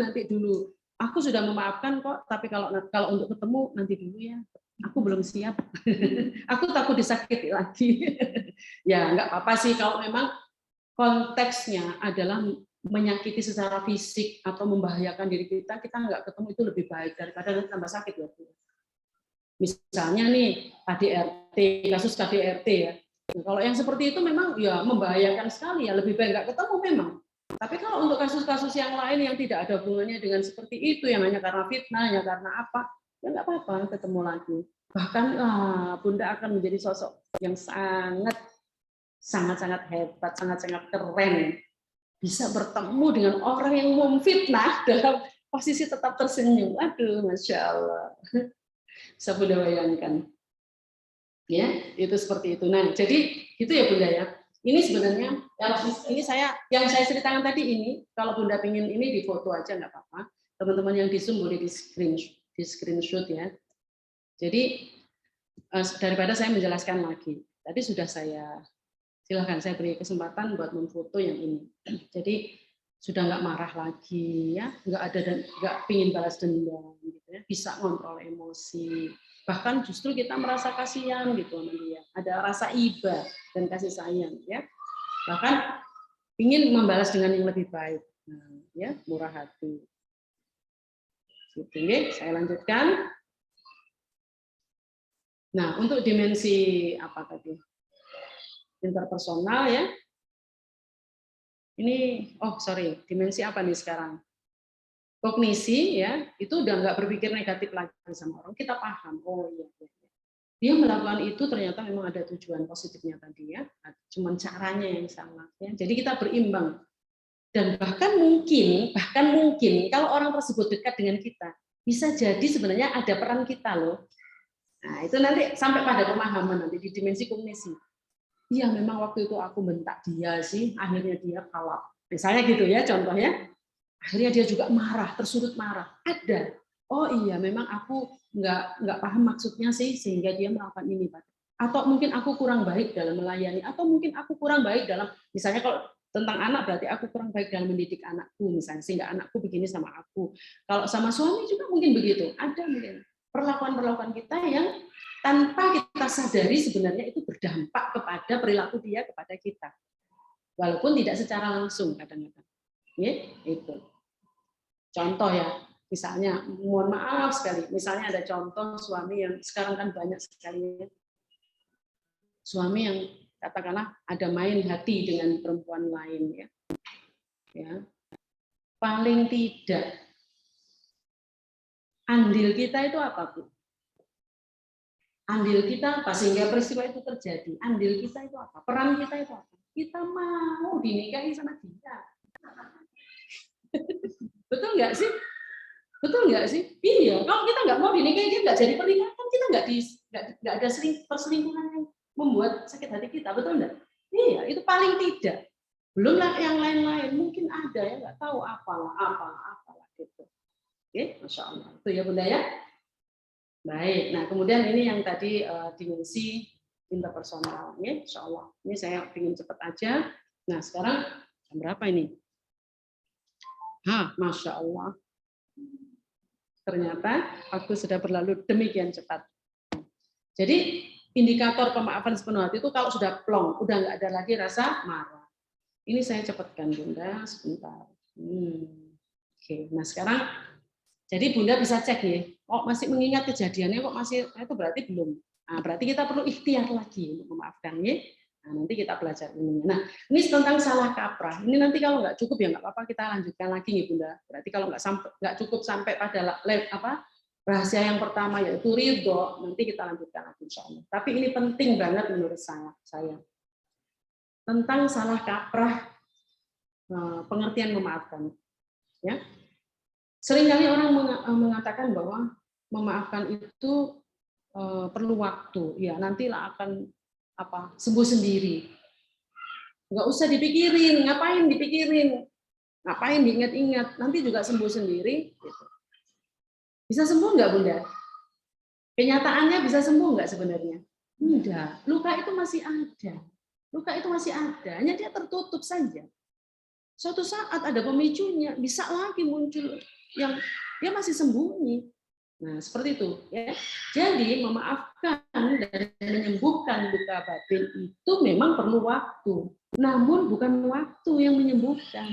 A: Aku sudah memaafkan kok, tapi kalau untuk ketemu, nanti dulu ya. Aku belum siap. Aku takut disakiti lagi. Ya, nggak apa-apa sih, kalau memang konteksnya adalah menyakiti secara fisik atau membahayakan diri kita nggak ketemu, itu lebih baik daripada nanti tambah sakit ya. Misalnya nih KDRT, kasus KDRT ya. Nah, kalau yang seperti itu memang ya membahayakan sekali ya, lebih baik nggak ketemu memang. Tapi kalau untuk kasus-kasus yang lain yang tidak ada hubungannya dengan seperti itu, yang hanya karena fitnah, ya karena apa, ya nggak apa-apa ketemu lagi. Bahkan Bunda akan menjadi sosok yang sangat-sangat hebat, sangat-sangat keren. Bisa bertemu dengan orang yang memfitnah dalam posisi tetap tersenyum. Aduh, Masya Allah. Bisa Bunda bayangkan. Ya, itu seperti itu. Nah, jadi gitu ya Bunda ya. Ini sebenarnya yang saya ceritakan tadi ini, kalau Bunda pingin ini di foto aja nggak apa-apa. Teman-teman yang di Zoom boleh di screenshot ya. Jadi daripada saya menjelaskan lagi. Tadi sudah silahkan saya beri kesempatan buat memfoto yang ini. Jadi sudah nggak marah lagi ya, nggak pingin balas dendam gitu ya, bisa ngontrol emosi. Bahkan justru kita merasa kasihan gitu sama dia. Ada rasa iba dan kasih sayang ya. Bahkan ingin membalas dengan yang lebih baik. Nah, ya, murah hati. Gitu ya, saya lanjutkan. Nah, untuk dimensi apa tadi? Interpersonal ya. Ini, dimensi apa nih sekarang? Kognisi ya, itu udah nggak berpikir negatif lagi sama orang. Kita paham, oh iya. Dia melakukan itu ternyata memang ada tujuan positifnya tadi ya. Cuman caranya yang salah ya. Jadi kita berimbang. Dan bahkan mungkin kalau orang tersebut dekat dengan kita, bisa jadi sebenarnya ada peran kita loh. Nah, itu nanti sampai pada pemahaman nanti di dimensi kognisi. Iya, memang waktu itu aku bentak dia sih, akhirnya dia kalah. Misalnya gitu ya, contohnya. Akhirnya dia juga marah, tersulut marah. Ada. Oh iya, memang aku nggak paham maksudnya sih, sehingga dia melakukan ini, Pak. Atau mungkin aku kurang baik dalam melayani, atau mungkin aku kurang baik dalam, misalnya kalau tentang anak berarti aku kurang baik dalam mendidik anakku, misalnya, sehingga anakku begini sama aku. Kalau sama suami juga mungkin begitu. Ada mungkin perlakuan-perlakuan kita yang tanpa kita sadari sebenarnya itu berdampak kepada perilaku dia kepada kita, walaupun tidak secara langsung kadang-kadang. Ya, itu. Contoh ya, misalnya, mohon maaf sekali, misalnya ada contoh suami yang sekarang kan banyak sekali, suami yang katakanlah ada main hati dengan perempuan lain ya, paling tidak andil kita itu apa, Bu? Andil kita apa sehingga peristiwa itu terjadi? Andil kita itu apa? Peran kita itu apa? Kita mau dinikahi sama dia. Betul nggak sih? Betul nggak sih? Iya. Kalau kita nggak mau dinikahi, dia nggak jadi pernikahan, kita nggak ada perselingkuhan yang membuat sakit hati kita. Betul nggak? Iya. Itu paling tidak. Belumlah yang lain-lain. Mungkin ada ya, nggak tahu apalah gitu. Oke, Masya Allah. Itu ya Bunda ya. Baik, nah kemudian ini yang tadi dimensi interpersonal, ya, Insya Allah. Ini saya ingin cepat aja. Nah sekarang jam berapa ini? Masya Allah. Ternyata waktu sudah berlalu demikian cepat. Jadi indikator pemaafan sepenuh hati itu kalau sudah plong, udah nggak ada lagi rasa marah. Ini saya cepatkan Bunda, sebentar. Oke, nah sekarang jadi Bunda bisa cek ya, masih mengingat kejadiannya kok masih, itu berarti belum. Nah, berarti kita perlu ikhtiar lagi untuk memaafkan ya. Nah, nanti kita belajar ini. Nah, ini tentang salah kaprah. Ini nanti kalau nggak cukup ya nggak apa-apa, kita lanjutkan lagi nih Bunda. Berarti kalau nggak cukup sampai pada rahasia yang pertama yaitu ridho, nanti kita lanjutkan lagi insya Allah. Tapi ini penting banget menurut saya. Tentang salah kaprah pengertian memaafkan. Ya. Seringkali orang mengatakan bahwa memaafkan itu perlu waktu. Ya, nantilah akan sembuh sendiri. Nggak usah dipikirin, ngapain dipikirin, ngapain diingat-ingat, nanti juga sembuh sendiri. Gitu. Bisa sembuh nggak Bunda? Kenyataannya bisa sembuh nggak sebenarnya? Enggak, luka itu masih ada. Luka itu masih ada, hanya dia tertutup saja. Suatu saat ada pemicunya, bisa lagi muncul yang dia masih sembunyi. Nah, seperti itu ya. Jadi memaafkan dan menyembuhkan luka batin itu memang perlu waktu. Namun bukan waktu yang menyembuhkan.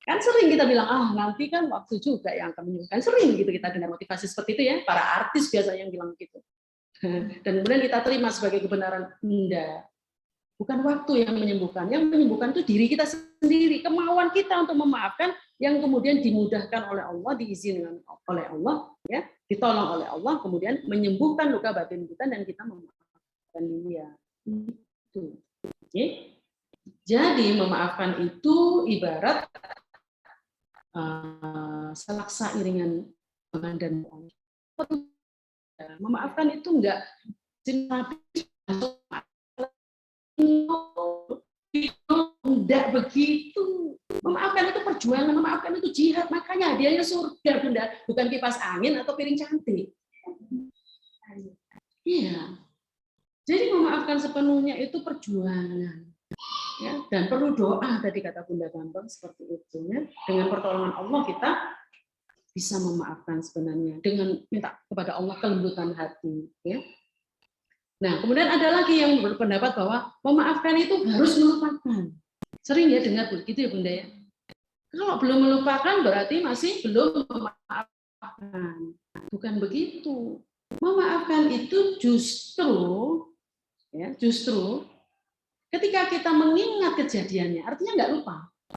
A: Kan sering kita bilang, nanti kan waktu juga yang akan menyembuhkan. Sering gitu kita dengar motivasi seperti itu ya. Para artis biasanya yang bilang gitu. Dan kemudian kita terima sebagai kebenaran. Enggak. Bukan waktu yang menyembuhkan. Yang menyembuhkan itu diri kita sendiri. Kemauan kita untuk memaafkan yang kemudian dimudahkan oleh Allah, diizinkan oleh Allah, ya, ditolong oleh Allah, kemudian menyembuhkan luka batin kita dan kita memaafkan dia. Itu. Okay. Jadi memaafkan itu ibarat selaksa iringan dan memaafkan itu enggak tidak begitu. Memaafkan itu perjuangan, memaafkan itu jihad. Makanya hadiahnya surga, Bunda, bukan kipas angin atau piring cantik. Iya. Jadi memaafkan sepenuhnya itu perjuangan. Ya, dan perlu doa tadi kata Bunda Bambang seperti itu ya. Dengan pertolongan Allah kita bisa memaafkan sebenarnya dengan minta kepada Allah kelembutan hati ya. Nah, kemudian ada lagi yang berpendapat bahwa memaafkan itu harus melupakan. Sering ya dengar begitu ya Bunda ya. Kalau belum melupakan berarti masih belum memaafkan. Bukan begitu. Memaafkan itu justru ketika kita mengingat kejadiannya, artinya nggak lupa.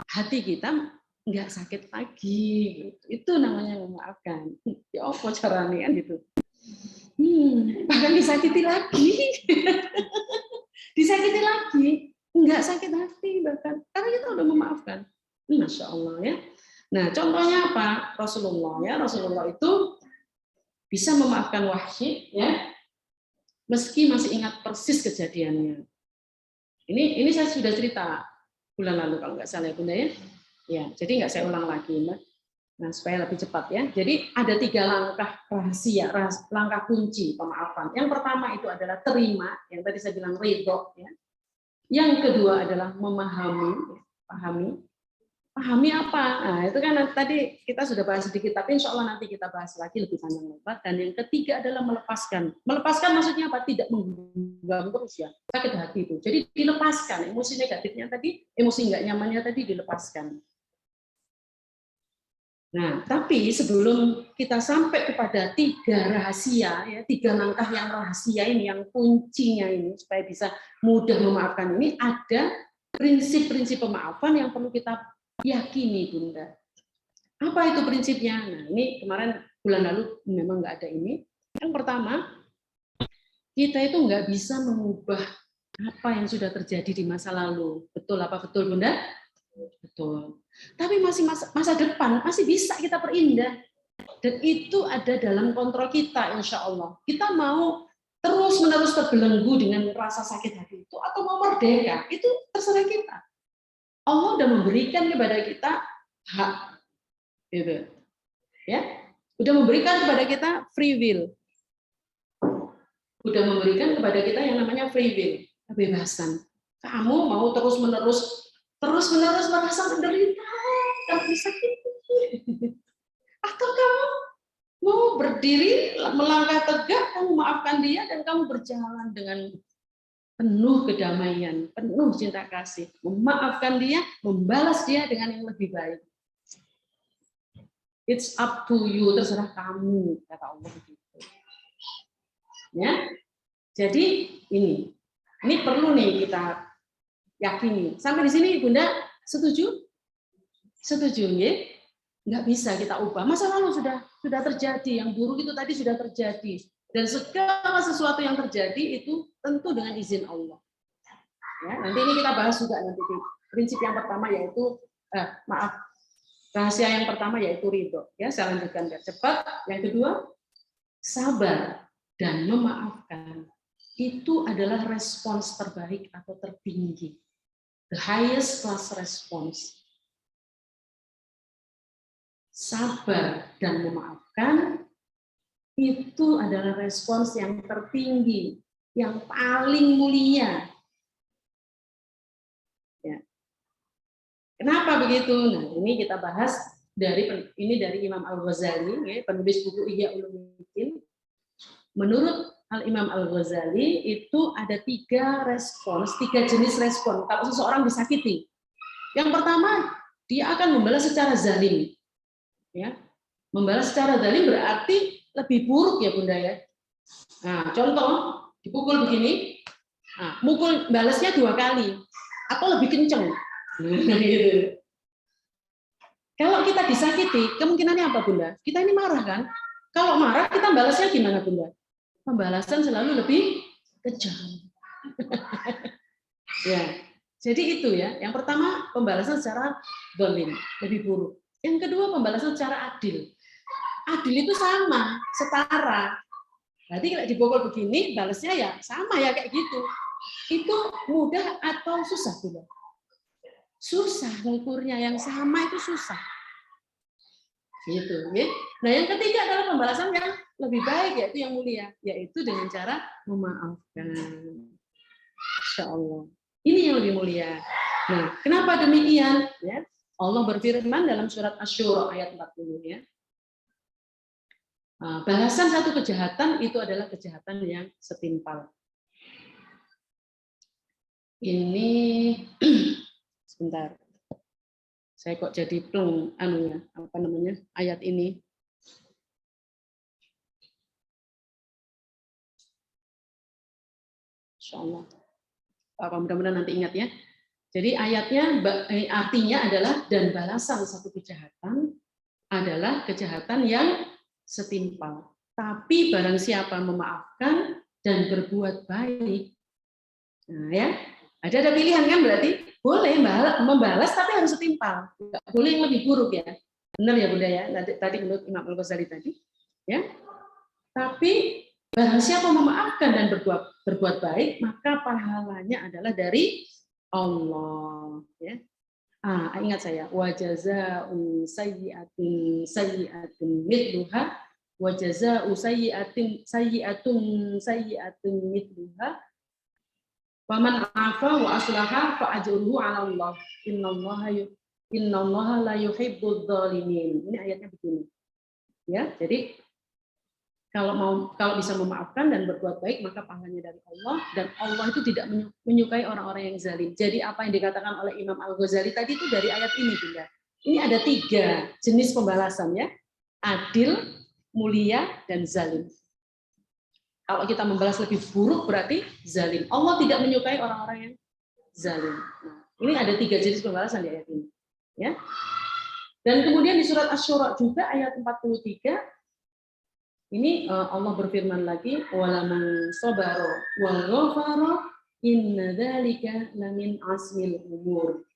A: Hati kita nggak sakit lagi. Itu namanya memaafkan. Ya apa caranya kan gitu. Bahkan disakiti lagi. Disakiti lagi. Nggak sakit hati bahkan. Karena kita udah memaafkan. Masya Allah ya. Nah contohnya apa? Rasulullah itu bisa memaafkan Wahsy ya. Meski masih ingat persis kejadiannya. Ini saya sudah cerita bulan lalu kalau nggak salah ya Bunda ya. Ya, jadi nggak saya ulang lagi, Mbak. Nah, supaya lebih cepat ya. Jadi ada 3 langkah rahasia, langkah kunci pemaafan. Yang pertama itu adalah terima, yang tadi saya bilang ridho ya. Yang kedua adalah memahami, pahami apa? Nah, itu kan tadi kita sudah bahas sedikit, tapi insya Allah nanti kita bahas lagi lebih panjang lebar. Dan yang ketiga adalah melepaskan. Melepaskan maksudnya apa? Tidak mengganggu terus ya, sakit hati itu. Jadi dilepaskan, emosi negatifnya tadi, emosi nggak nyamannya tadi dilepaskan. Nah, tapi sebelum kita sampai kepada 3 rahasia, ya 3 langkah yang rahasia ini, yang kuncinya ini, supaya bisa mudah memaafkan ini, ada prinsip-prinsip pemaafan yang perlu kita yakini, Bunda. Apa itu prinsipnya? Nah, ini kemarin bulan lalu memang nggak ada ini. Yang pertama, kita itu nggak bisa mengubah apa yang sudah terjadi di masa lalu. Betul apa betul, Bunda? Betul. Tapi masih masa depan masih bisa kita perindah. Dan itu ada dalam kontrol kita, insya Allah. Kita mau terus-menerus terbelenggu dengan rasa sakit hati itu, atau mau merdeka, itu terserah kita. Allah sudah memberikan kepada kita hak, gitu. Ya, sudah memberikan kepada kita free will. Sudah memberikan kepada kita yang namanya free will, kebebasan. Kamu mau terus-menerus merasa menderita, kamu disakiti, atau kamu mau berdiri, melangkah tegak, kamu maafkan dia dan kamu berjalan dengan penuh kedamaian, penuh cinta kasih, memaafkan dia, membalas dia dengan yang lebih baik. It's up to you, terserah kamu, kata Allah begitu. Ya, jadi ini Ini perlu nih kita yakini. Sampai di sini Bunda setuju? Setuju ya? Nggak bisa kita ubah. Masa lalu sudah terjadi, yang buruk itu tadi sudah terjadi. Dan segala sesuatu yang terjadi itu tentu dengan izin Allah. Ya, nanti ini kita bahas juga nanti. Prinsip yang pertama yaitu rahasia yang pertama yaitu ridho. Ya, saya lanjutkan biar cepat. Yang kedua, sabar dan memaafkan. Itu adalah respons terbaik atau tertinggi. The highest class response. Sabar dan memaafkan itu adalah respons yang tertinggi, yang paling mulia. Ya. Kenapa begitu? Nah, ini kita bahas dari Imam Al-Ghazali, ya, penulis buku Ihya Ulumuddin. Menurut Al-Imam Al-Ghazali itu ada 3 jenis respon kalau seseorang disakiti. Yang pertama, dia akan membalas secara zalim. Ya. Membalas secara zalim berarti lebih buruk ya Bunda ya. Nah, contoh dipukul begini, nah, mukul balasnya 2 kali atau lebih kenceng. Gitu. Kalau kita disakiti, kemungkinannya apa Bunda? Kita ini marah kan? Kalau marah kita balasnya gimana Bunda? Pembalasan selalu lebih kejam. Ya, jadi itu ya. Yang pertama pembalasan secara zalim, lebih buruk. Yang kedua pembalasan secara adil. Adil itu sama, setara. Berarti kalau dibokol begini, balasnya ya sama ya kayak gitu. Itu mudah atau susah Bunda? Susah, ngukurnya yang sama itu susah. Gitu, ya. Nah, yang ketiga adalah pembalasan yang lebih baik, yaitu yang mulia, yaitu dengan cara memaafkan. Insya Allah. Ini yang lebih mulia. Nah, kenapa demikian? Ya, Allah berfirman dalam surat Asy-Syura ayat 40 ya. Balasan satu kejahatan itu adalah kejahatan yang setimpal. Ini sebentar. Saya kok jadi pleng ayat ini. Insyaallah. Mudah-mudahan nanti ingat ya. Jadi ayatnya artinya adalah dan balasan satu kejahatan adalah kejahatan yang setimpal. Tapi barang siapa memaafkan dan berbuat baik, nah ya, ada pilihan kan berarti boleh membalas tapi harus setimpal, nggak boleh yang lebih buruk ya. Benar ya Bunda ya, tadi menurut Imam Al-Ghazali tadi, ya. Tapi barang siapa memaafkan dan berbuat baik, maka pahalanya adalah dari Allah. Ya. Ingat saya, wa jazaa'u sayyi'atin sayyi'atun mithluha wa jazaa'u sayyi'atun mithluha wa man 'afa wa aslaha fa ajruhu 'ala Allah. Innallaha la yuhibbudz dzalimin. Ini ayatnya begini. Ya, jadi kalau bisa memaafkan dan berbuat baik maka pahalanya dari Allah, dan Allah itu tidak menyukai orang-orang yang zalim. Jadi apa yang dikatakan oleh Imam Al-Ghazali tadi itu dari ayat ini Bunda. Ini ada 3 jenis pembalasan ya. Adil, mulia, dan zalim. Kalau kita membalas lebih buruk berarti zalim. Allah tidak menyukai orang-orang yang zalim. Nah, ini ada 3 jenis pembalasan di ayat ini. Ya. Dan kemudian di surat Asy-Syura juga ayat 43 ini Allah berfirman lagi, walaman sabara wa ghafara inna dzalika lamin azmil umur.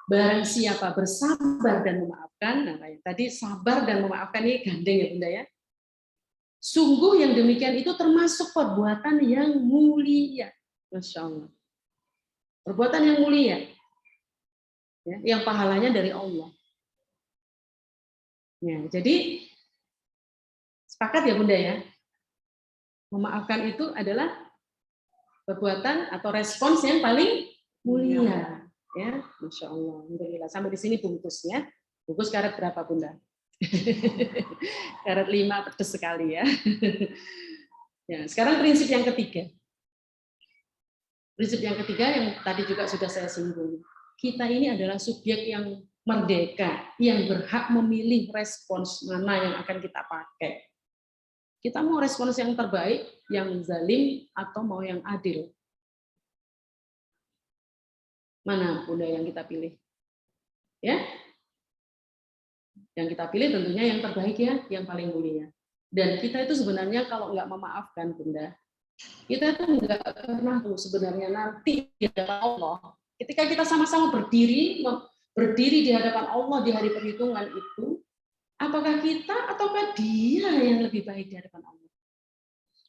A: Barang siapa bersabar dan memaafkan, nah tadi sabar dan memaafkan ini gandeng ya Bunda ya. Sungguh yang demikian itu termasuk perbuatan yang mulia. Masya Allah. Perbuatan yang mulia. Ya, yang pahalanya dari Allah. Ya, jadi sepakat ya Bunda ya? Memaafkan itu adalah perbuatan atau respons yang paling mulia. Ya, Masya Allah. Alhamdulillah. Sampai di sini bungkus ya. Bungkus karet berapa Bunda? Karet 5 pedes sekali ya. Ya. Sekarang prinsip yang ketiga. Prinsip yang ketiga yang tadi juga sudah saya singgung. Kita ini adalah subjek yang merdeka, yang berhak memilih respons mana yang akan kita pakai. Kita mau respons yang terbaik, yang zalim, atau mau yang adil. Mana Bunda yang kita pilih? Ya, yang kita pilih tentunya yang terbaik ya, yang paling mulia. Dan kita itu sebenarnya kalau nggak memaafkan Bunda, kita itu nggak pernah tuh sebenarnya nanti di hadapan Allah. Ketika kita sama-sama berdiri di hadapan Allah di hari perhitungan itu, apakah kita ataukah dia yang lebih baik di hadapan Allah?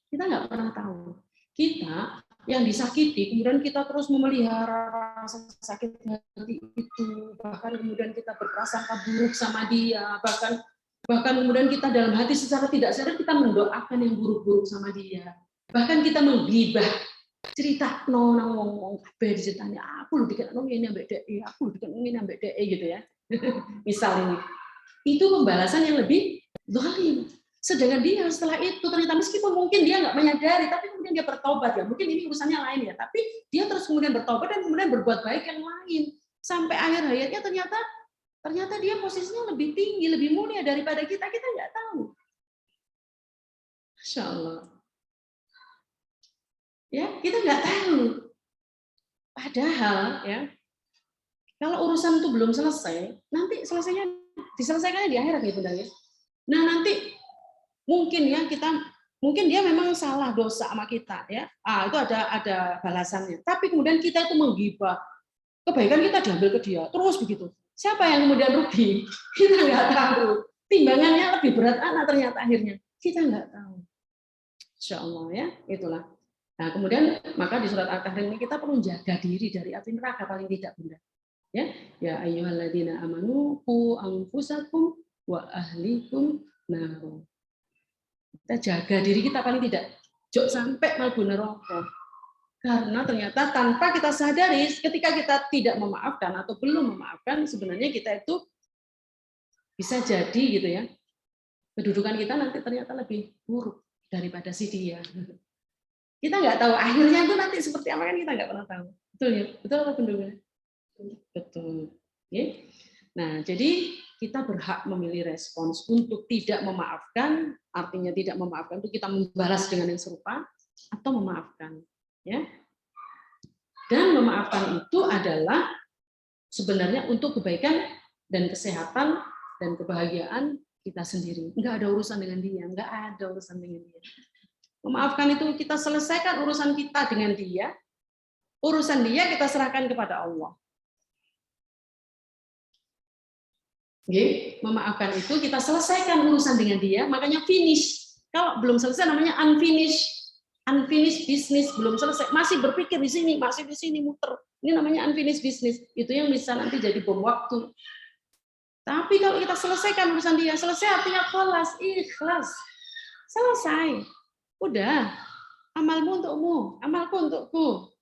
A: Kita nggak pernah tahu. Kita yang disakiti, kemudian kita terus memelihara rasa sakit hati itu, bahkan kemudian kita berprasangka buruk sama dia, bahkan kemudian kita dalam hati secara tidak sadar kita mendoakan yang buruk-buruk sama dia, bahkan kita menggibah cerita nang wong kabeh diceritani aku lho dikene ngene ambek dhek, aku lho dikene ngene ambek dhek gitu ya. Misal ini. Itu pembalasan yang lebih zalim. Sedangkan dia setelah itu ternyata meskipun mungkin dia nggak menyadari, tapi kemudian dia bertobat ya. Mungkin ini urusannya lain ya, tapi dia terus kemudian bertobat dan kemudian berbuat baik yang lain. Sampai akhir hayatnya ternyata dia posisinya lebih tinggi, lebih mulia daripada kita nggak tahu. Masya Allah. Ya, kita nggak tahu. Padahal ya, kalau urusan itu belum selesai, nanti diselesaikannya di akhirat ya Bunda ya. Nah, nanti mungkin dia memang salah dosa sama kita ya. Itu ada balasannya. Tapi kemudian kita itu menggibah. Kebaikan kita diambil ke dia, terus begitu. Siapa yang kemudian rugi? Kita nggak tahu. Timbangannya lebih berat anak ternyata akhirnya. Kita nggak tahu. Insya Allah ya, itulah. Nah, kemudian maka di surat Al-Kahfi ini kita perlu jaga diri dari api neraka paling tidak Bunda. Ya ayyuhalladzina amanu qu anfusakum wa ahlikum nar. Kita jaga diri kita paling tidak jok sampai mlebu neraka. Karena ternyata tanpa kita sadari ketika kita tidak memaafkan atau belum memaafkan sebenarnya kita itu bisa jadi gitu ya. Kedudukan kita nanti ternyata lebih buruk daripada si dia. Kita nggak tahu akhirnya itu nanti seperti apa kan kita nggak pernah tahu. Betul ya? Betul apa penduduknya? Betul. Ya. Nah, jadi kita berhak memilih respons untuk tidak memaafkan, artinya tidak memaafkan itu kita membalas dengan yang serupa atau memaafkan, ya. Dan memaafkan itu adalah sebenarnya untuk kebaikan dan kesehatan dan kebahagiaan kita sendiri. Enggak ada urusan dengan dia, enggak ada urusan dengan dia. Memaafkan itu kita selesaikan urusan kita dengan dia, urusan dia kita serahkan kepada Allah. Memaafkan itu kita selesaikan urusan dengan dia, makanya finish. Kalau belum selesai namanya unfinished business, belum selesai, masih berpikir di sini, masih di sini muter. Ini namanya unfinished business. Itu yang bisa nanti jadi bom waktu. Tapi kalau kita selesaikan urusan dia, selesai artinya kelas, ikhlas. Selesai. Udah, amalmu untukmu, amalku untukku.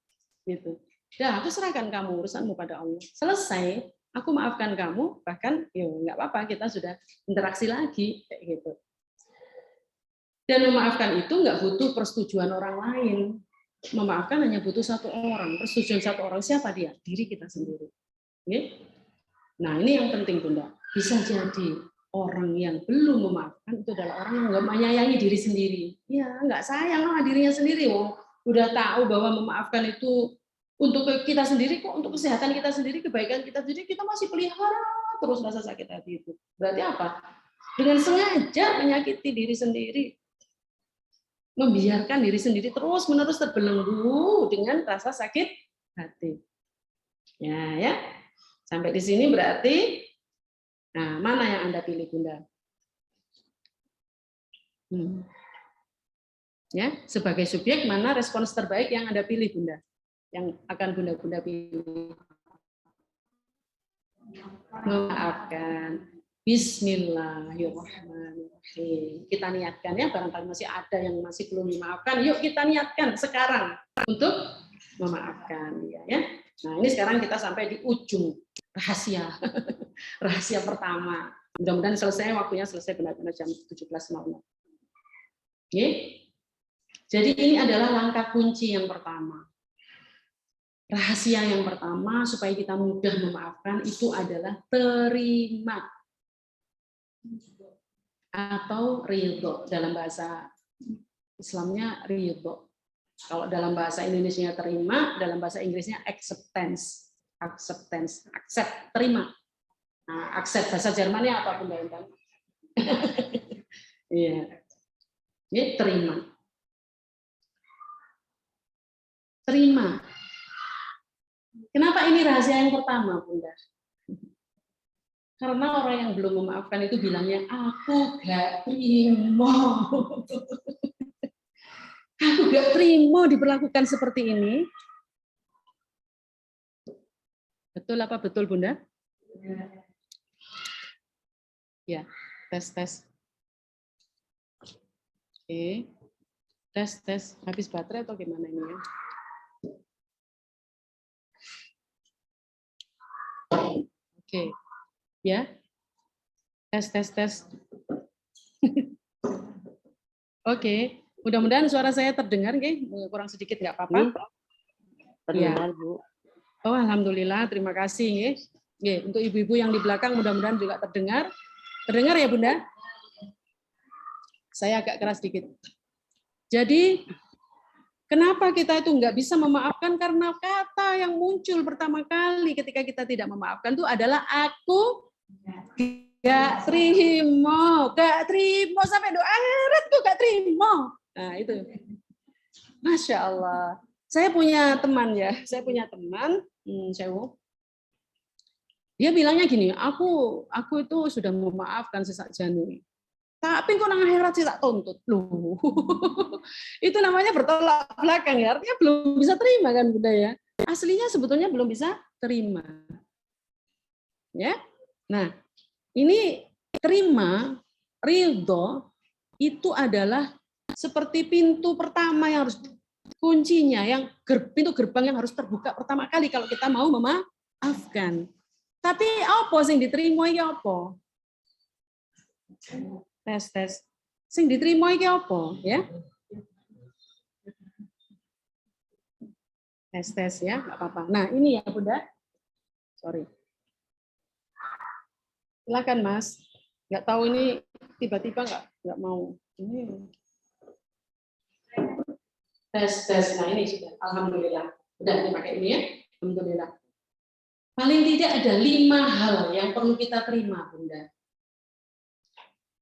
A: Gitu. Dah, aku serahkan kamu urusanmu pada Allah. Selesai. Aku maafkan kamu, bahkan ya nggak apa-apa, kita sudah interaksi lagi kayak gitu. Dan memaafkan itu nggak butuh persetujuan orang lain. Memaafkan hanya butuh satu orang. Persetujuan satu orang siapa dia? Diri kita sendiri. Nah ini yang penting Bunda. Bisa jadi orang yang belum memaafkan itu adalah orang yang nggak menyayangi diri sendiri. Ya nggak sayang sama dirinya sendiri. Udah tahu bahwa memaafkan itu untuk kita sendiri kok, untuk kesehatan kita sendiri, kebaikan kita sendiri, kita masih pelihara terus rasa sakit hati itu. Berarti apa? Dengan sengaja menyakiti diri sendiri, membiarkan diri sendiri terus-menerus terbelenggu dengan rasa sakit hati. Ya. Sampai di sini berarti, nah mana yang Anda pilih Bunda? Ya, sebagai subjek mana respons terbaik yang Anda pilih Bunda? Yang akan Bunda pilih. Memaafkan. Bismillahirrahmanirrahim. Kita niatkan ya, barangkali masih ada yang masih belum dimaafkan. Yuk kita niatkan sekarang untuk memaafkan ya. Nah, ini sekarang kita sampai di ujung rahasia. Rahasia pertama. Mudah-mudahan selesai waktunya, selesai benar-benar jam 17.00. Oke. Jadi ini adalah langkah kunci yang pertama. Rahasia yang pertama supaya kita mudah memaafkan itu adalah terima atau ridho. Dalam bahasa Islamnya ridho. Kalau dalam bahasa Indonesianya terima, dalam bahasa Inggrisnya acceptance. acceptance, accept, terima. Nah, accept bahasa Jermannya apa Bunda Intan? Iya. Ini terima. Terima. Kenapa ini rahasia yang pertama, Bunda? Karena orang yang belum memaafkan itu bilangnya, aku gak terima. Aku gak terima diperlakukan seperti ini. Betul apa betul, Bunda? Ya, tes. Oke. Tes. Habis baterai atau gimana ini ya? Oke. Ya. Tes. Oke. Mudah-mudahan suara saya terdengar, nggih? Kurang sedikit nggak apa-apa.
E: Terdengar, Bu.
A: Oh, alhamdulillah, terima kasih, nggih. Nggih, untuk ibu-ibu yang di belakang mudah-mudahan juga terdengar. Terdengar ya, Bunda? Saya agak keras sedikit. Jadi, kenapa kita itu nggak bisa memaafkan? Karena kata yang muncul pertama kali ketika kita tidak memaafkan itu adalah aku gak terima sampai doa akhirat tuh gak terima. Nah itu, Masya Allah. Saya punya teman, Sewu. Dia bilangnya gini, aku itu sudah memaafkan sejak Januari. Tapi kok nang akhirat sih tak tuntut. Loh. Itu namanya bertolak belakang ya. Artinya belum bisa terima kan Bunda ya. Aslinya sebetulnya belum bisa terima. Ya. Nah, ini terima, ridho itu adalah seperti pintu pertama yang harus kuncinya, pintu gerbang yang harus terbuka pertama kali kalau kita mau memaafkan. Tapi apa sing diterima iki apa? Tes. Sing diterima iki apa, ya? Tes ya, nggak apa-apa. Nah, ini ya, Bunda. Sorry. Silakan, Mas. Nggak tahu ini tiba-tiba nggak mau. Ini. Tes. Nah, ini sudah. Alhamdulillah. Udah dipakai ini ya. Alhamdulillah. Paling tidak ada 5 hal yang perlu kita terima, Bunda.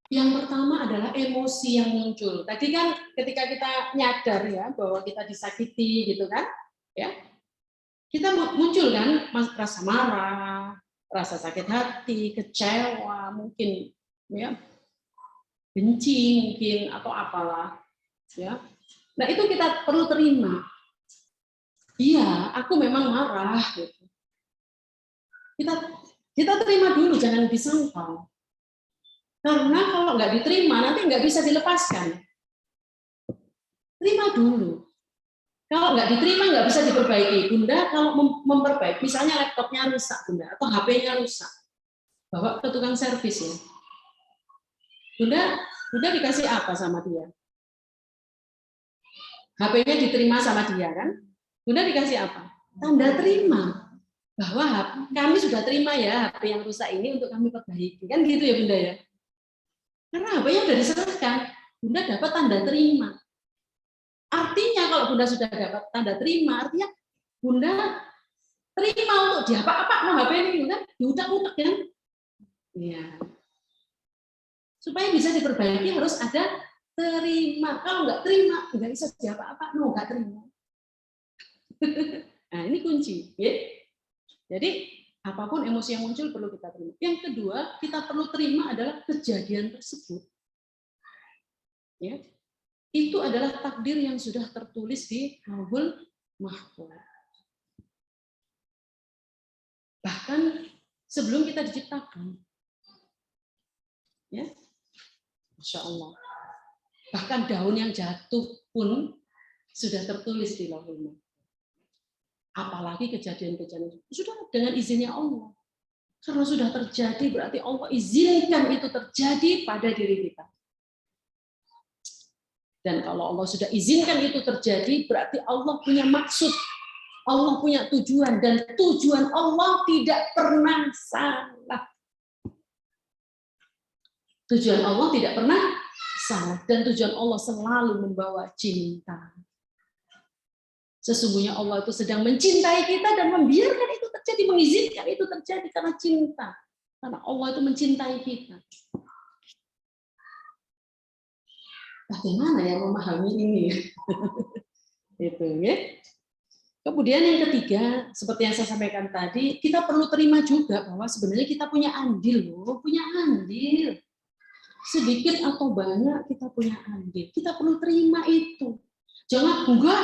A: Yang pertama adalah emosi yang muncul. Tadi kan ketika kita nyadar ya bahwa kita disakiti gitu kan, ya kita muncul kan rasa marah, rasa sakit hati, kecewa, mungkin ya benci mungkin atau apalah, ya. Nah itu kita perlu terima. Iya, aku memang marah. Gitu. Kita terima dulu, jangan disangkal. Karena kalau nggak diterima, nanti nggak bisa dilepaskan. Terima dulu. Kalau nggak diterima, nggak bisa diperbaiki. Bunda, kalau memperbaiki, misalnya laptopnya rusak, Bunda, atau HP-nya rusak, bawa ke tukang servis ya. Bunda dikasih apa sama dia? HP-nya diterima sama dia kan? Bunda dikasih apa? Tanda terima. Bahwa kami sudah terima ya HP yang rusak ini untuk kami perbaiki. Kan gitu ya Bunda ya? Karena HP-nya sudah diserahkan, Bunda dapat tanda terima. Artinya kalau Bunda sudah dapat tanda terima, artinya Bunda terima untuk diapa-apa no HP ini, kan? Diutak-utak kan? Iya. Supaya bisa diperbaiki harus ada terima. Kalau nggak terima, nggak bisa diapa-apa, no nggak terima. Nah ini kunci. Ya. Jadi apapun emosi yang muncul perlu kita terima. Yang kedua, kita perlu terima adalah kejadian tersebut. Ya. Itu adalah takdir yang sudah tertulis di Lauhul Mahfuz. Bahkan sebelum kita diciptakan. Ya. Masya Allah. Bahkan daun yang jatuh pun sudah tertulis di Lauhul Mahfuz. Apalagi kejadian-kejadian itu sudah dengan izinnya Allah. Karena sudah terjadi berarti Allah izinkan itu terjadi pada diri kita. Dan kalau Allah sudah izinkan itu terjadi berarti Allah punya maksud. Allah punya tujuan dan tujuan Allah tidak pernah salah. Tujuan Allah tidak pernah salah dan tujuan Allah selalu membawa cinta. Sesungguhnya Allah itu sedang mencintai kita dan membiarkan itu terjadi. jadi mengizinkan itu terjadi karena cinta. Karena Allah itu mencintai kita. Bagaimana ya memahami ini? Itu ya. Kemudian yang ketiga, seperti yang saya sampaikan tadi, kita perlu terima juga bahwa sebenarnya kita punya andil loh, punya andil. Sedikit atau banyak kita punya andil. Kita perlu terima itu. Jangan enggak,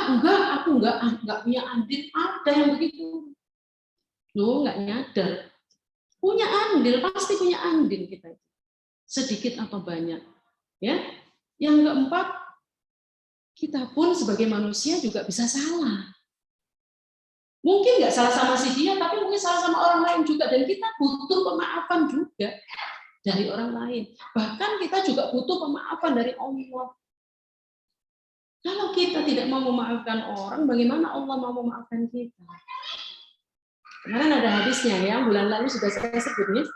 A: aku enggak punya andil. Ada yang begitu. Loh, enggak nyadar. Punya andil, pasti punya andil kita. Sedikit atau banyak. Ya. Yang keempat, kita pun sebagai manusia juga bisa salah. Mungkin nggak salah sama si dia, tapi mungkin salah sama orang lain juga. Dan kita butuh pemaafan juga dari orang lain. Bahkan kita juga butuh pemaafan dari Allah. Kalau kita tidak mau memaafkan orang, bagaimana Allah mau memaafkan kita? Kemarin ada hadisnya ya, bulan lalu sudah saya sebut ya.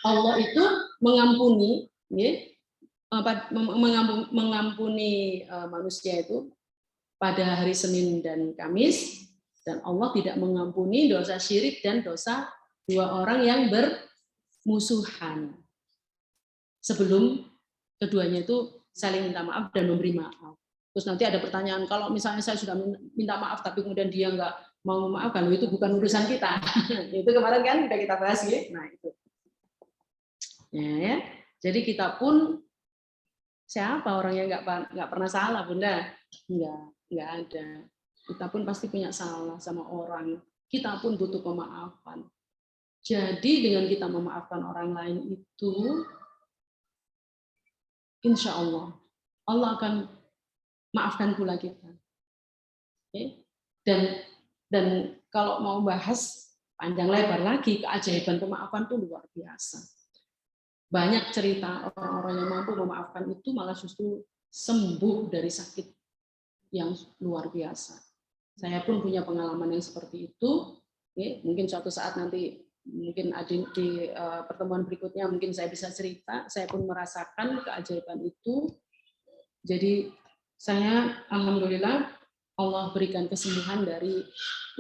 A: Allah itu mengampuni, ya, mengampuni manusia itu pada hari Senin dan Kamis. Dan Allah tidak mengampuni dosa syirik dan dosa dua orang yang bermusuhan. Sebelum keduanya itu saling minta maaf dan memberi maaf. Terus nanti ada pertanyaan, kalau misalnya saya sudah minta maaf tapi kemudian dia nggak mau memaafkan, itu bukan urusan kita. Itu kemarin kan sudah kita bahas ya. Nah itu. Ya. Jadi kita pun siapa orang yang nggak pernah salah, Bunda? Nggak ada. Kita pun pasti punya salah sama orang. Kita pun butuh pemaafan. Jadi dengan kita memaafkan orang lain itu, insya Allah akan maafkan pula kita. Oke? Dan kalau mau bahas panjang lebar lagi, keajaiban pemaafan itu luar biasa. Banyak cerita orang-orang yang mampu memaafkan itu malah justru sembuh dari sakit yang luar biasa. Saya pun punya pengalaman yang seperti itu. Oke, mungkin suatu saat nanti, mungkin di pertemuan berikutnya mungkin saya bisa cerita. Saya pun merasakan keajaiban itu. Jadi saya alhamdulillah Allah berikan kesembuhan dari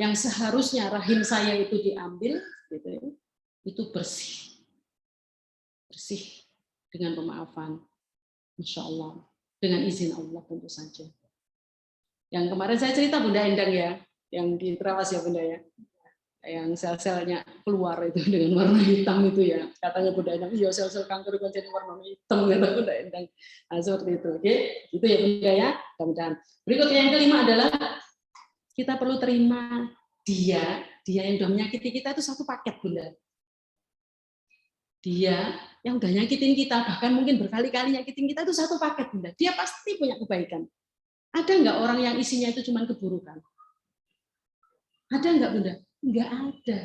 A: yang seharusnya rahim saya itu diambil, gitu ya, itu bersih dengan pemaafan, Masya Allah, dengan izin Allah tentu saja. Yang kemarin saya cerita Bunda Endang ya, yang di Trawas ya Bunda ya, yang sel-selnya keluar itu dengan warna hitam itu ya, katanya Bunda Endang, iya sel-sel kanker itu jadi warna hitam kata Bunda Endang. Nah, seperti itu, oke, itu ya Bunda ya, mudah-mudahan. Berikutnya yang kelima adalah kita perlu terima dia yang sudah menyakiti kita itu satu paket Bunda. Dia yang udah nyakitin kita, bahkan mungkin berkali-kali nyakitin kita itu satu paket Bunda. Dia pasti punya kebaikan. Ada nggak orang yang isinya itu cuma keburukan? Ada nggak Bunda? Nggak ada.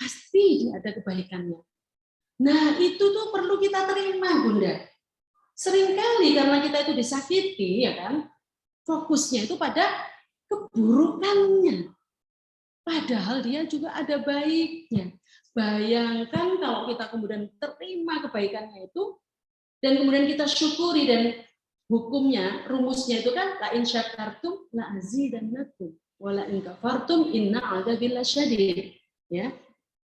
A: Pasti ada kebaikannya. Nah itu tuh perlu kita terima Bunda. Seringkali karena kita itu disakiti, ya kan, fokusnya itu pada keburukannya. Padahal dia juga ada baiknya. Bayangkan kalau kita kemudian terima kebaikannya itu, dan kemudian kita syukuri, dan hukumnya, rumusnya itu kan la in syakartum la azidannakum wa la in kafartum inna 'adzabi lasyadid. Ya.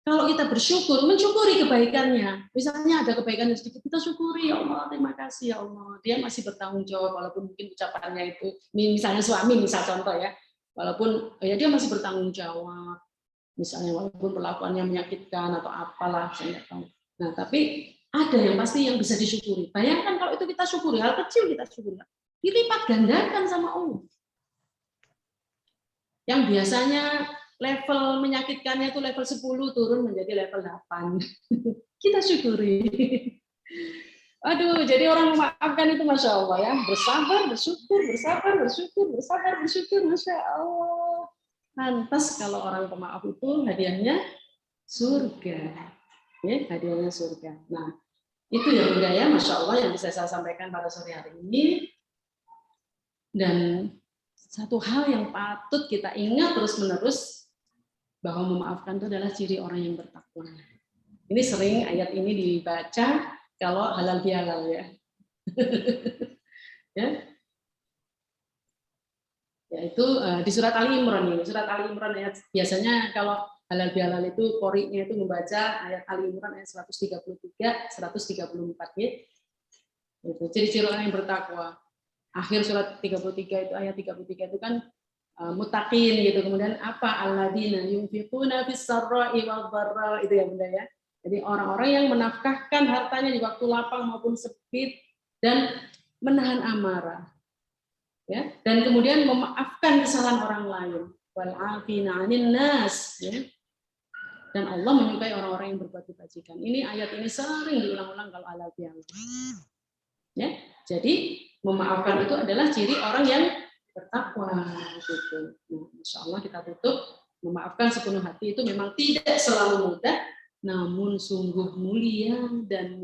A: Kalau kita bersyukur, mensyukuri kebaikannya. Misalnya ada kebaikan yang sedikit, kita syukuri, ya Allah, terima kasih ya Allah. Dia masih bertanggung jawab walaupun mungkin ucapannya itu, misalnya suami, misal contoh ya, walaupun ya dia masih bertanggung jawab. Misalnya walaupun perlakuannya menyakitkan atau apalah, saya nggak tahu. Nah, tapi ada yang pasti yang bisa disyukuri. Bayangkan kalau itu kita syukuri, hal kecil kita syukuri, dilipat gandakan sama Allah. Yang biasanya level menyakitkannya itu level 10 turun menjadi level 8. Kita syukuri. Aduh, jadi orang memaafkan itu Masya Allah ya. Bersabar, bersyukur, bersabar, bersyukur, bersabar, bersyukur. Masya Allah. Lantas kalau orang pemaaf itu hadiahnya surga. Ya, hadiahnya surga. Nah, itu ya Bunda ya, Masya Allah yang bisa saya sampaikan pada sore hari ini. Dan satu hal yang patut kita ingat terus-menerus, bahwa memaafkan itu adalah ciri orang yang bertakwa. Ini sering ayat ini dibaca kalau halal bihalal ya. Ya. Yaitu di surat Ali Imran ini. Surat Ali Imran ayat biasanya kalau halal bihalal itu qori'nya itu membaca ayat Ali Imran ayat 133, 134 ya. Itu ciri-ciri orang yang bertakwa. Akhir surat 33 itu ayat 33 itu kan muttaqin gitu. Kemudian apa? Alladzina yunfiquna fis-sarra'i wad-dharra, itu ya Bunda ya. Jadi orang-orang yang menafkahkan hartanya di waktu lapang maupun sempit dan menahan amarah. Ya, dan kemudian memaafkan kesalahan orang lain. Wal 'afina 'anil nas, ya. Dan Allah menyukai orang-orang yang berbuat kebajikan. Ini ayat ini sering diulang-ulang kalau halal bihalal. Ya, jadi memaafkan itu adalah ciri orang yang bertakwa gitu. Nah, insya Allah kita tutup, memaafkan sepenuh hati itu memang tidak selalu mudah, namun sungguh mulia dan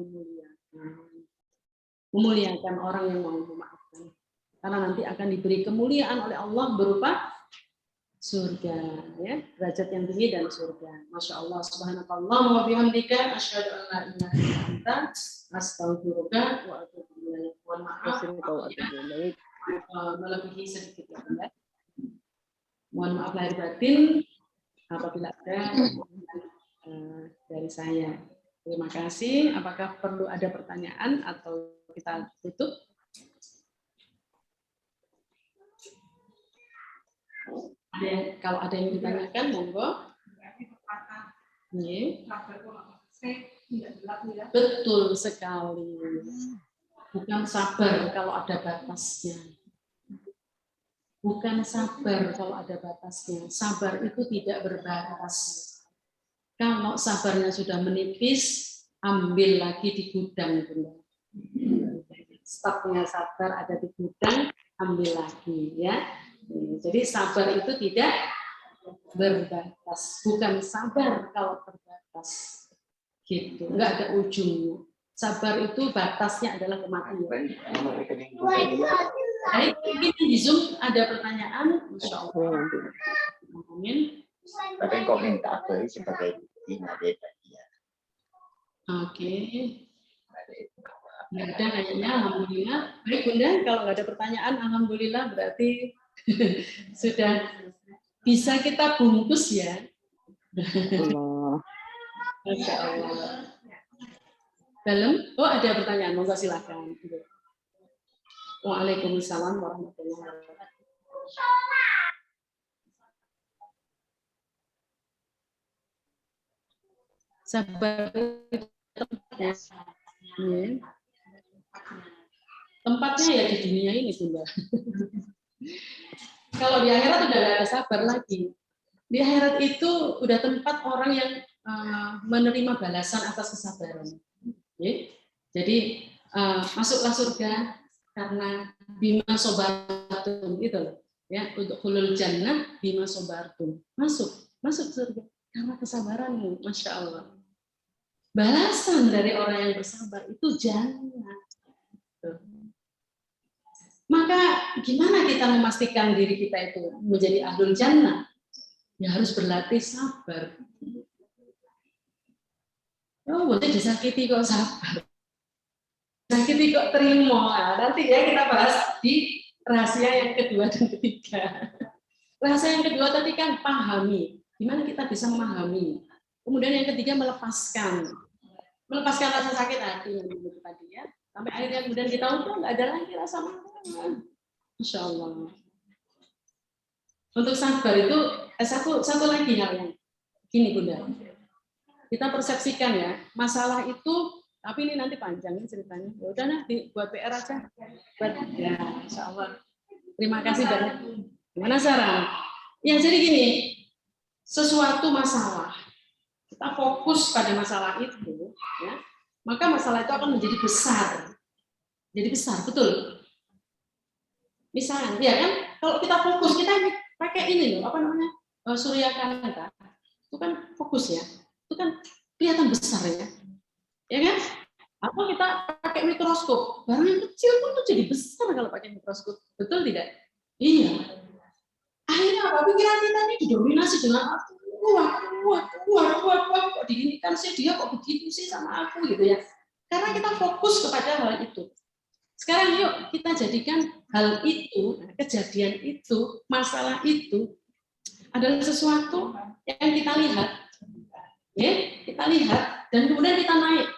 A: memuliakan orang yang mau memaafkan. Karena nanti akan diberi kemuliaan oleh Allah berupa surga, ya, derajat yang tinggi dan surga. Masya Allah, subhanakallah wa bihamdika, asyhadu an la ilaha illa anta, astaghfiruka wa atubu ilaik. Mohon maaf melebihi sedikit ya Bunda. Mohon maaf lahir batin apabila ada dari saya. Terima kasih. Apakah perlu ada pertanyaan atau kita tutup? Kalau ada yang ditanyakan, monggo. Betul sekali. Bukan sabar kalau ada batasnya. Bukan sabar kalau ada batasnya. Sabar itu tidak berbatas. Kalau sabarnya sudah menipis, ambil lagi di gudang, Bunda. Stoknya sabar ada di gudang, ambil lagi, ya. Jadi sabar itu tidak berbatas, bukan sabar kalau terbatas, gitu. Enggak ada ujungnya. Sabar itu batasnya adalah kematian. Baik, mungkin di Zoom ada pertanyaan, Masya Allah. Amin.
F: Tapi komentar sebagai dia.
A: Oke. Nggak ada kayaknya, alhamdulillah. Baik Bunda, kalau nggak ada pertanyaan, alhamdulillah berarti sudah bisa kita bungkus ya. Masya Allah. Dalam, oh ada pertanyaan, monggo silakan. Waalaikumsalam warahmatullahi wabarakatuh. Sabar itu tempatnya. Tempatnya ya di dunia ini, Bunda. Kalau di akhirat udah nggak ada sabar lagi. Di akhirat itu udah tempat orang yang menerima balasan atas kesabaran. Jadi masuklah surga karena bima sobartum itu loh. Ya, untuk hulul jannah bima sobartum. Masuk surga karena kesabaranmu, Masya Allah. Balasan dari orang yang bersabar itu jannah. Maka gimana kita memastikan diri kita itu menjadi ahlul jannah? Ya harus berlatih sabar. Oh, boleh disakiti kok sabar. Sakiti kok terima. Nanti ya kita bahas di rahasia yang kedua dan ketiga. Rahasia yang kedua tadi kan pahami. Gimana kita bisa memahami. Kemudian yang ketiga melepaskan rasa sakit hati yang dulu tadi ya. Sampai akhirnya kemudian kita udah nggak ada lagi rasa marah. Insya Allah. Untuk sabar itu satu lagi hal yang gini Bunda. Kita persepsikan ya masalah itu, tapi ini nanti panjang ceritanya. Ya udah nah buat PR aja. Buat ya Insya Allah. Terima kasih banyak. Gimana Sarah? Ya jadi gini, sesuatu masalah kita fokus pada masalah itu, ya, maka masalah itu akan menjadi besar. Jadi besar, betul. Misalnya, ya kan, kalau kita fokus, kita pakai ini loh, apa namanya, surya kanta, itu kan fokus ya, itu kan kelihatan besar ya kan? Apa kita pakai mikroskop, barang yang kecil pun tuh jadi besar kalau pakai mikroskop, betul tidak? Iya. Akhirnya apa? Pikiran kita ini didominasi dengan wah, kok diginikan sih dia kok begitu sih sama aku gitu ya. Karena kita fokus kepada hal itu. Sekarang yuk kita jadikan hal itu, kejadian itu, masalah itu adalah sesuatu yang kita lihat, ya, kita lihat dan kemudian kita naik.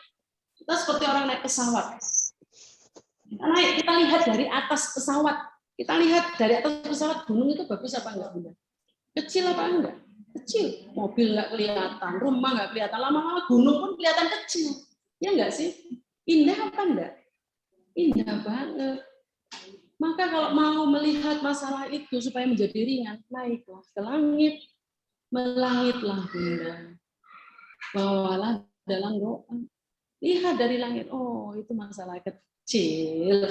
A: Kita seperti orang naik pesawat. Kita naik, kita lihat dari atas pesawat. Kita lihat dari atas pesawat gunung itu bagus apa enggak, Bunda? Kecil apa enggak? Kecil. Mobil enggak kelihatan, rumah enggak kelihatan, lama-lama gunung pun kelihatan kecil. Ya enggak sih? Indah apa enggak? Indah banget. Maka kalau mau melihat masalah itu supaya menjadi ringan, naiklah ke langit. Melangitlah, Bunda. Bawalah dalam doa. Lihat dari langit, oh itu masalah kecil.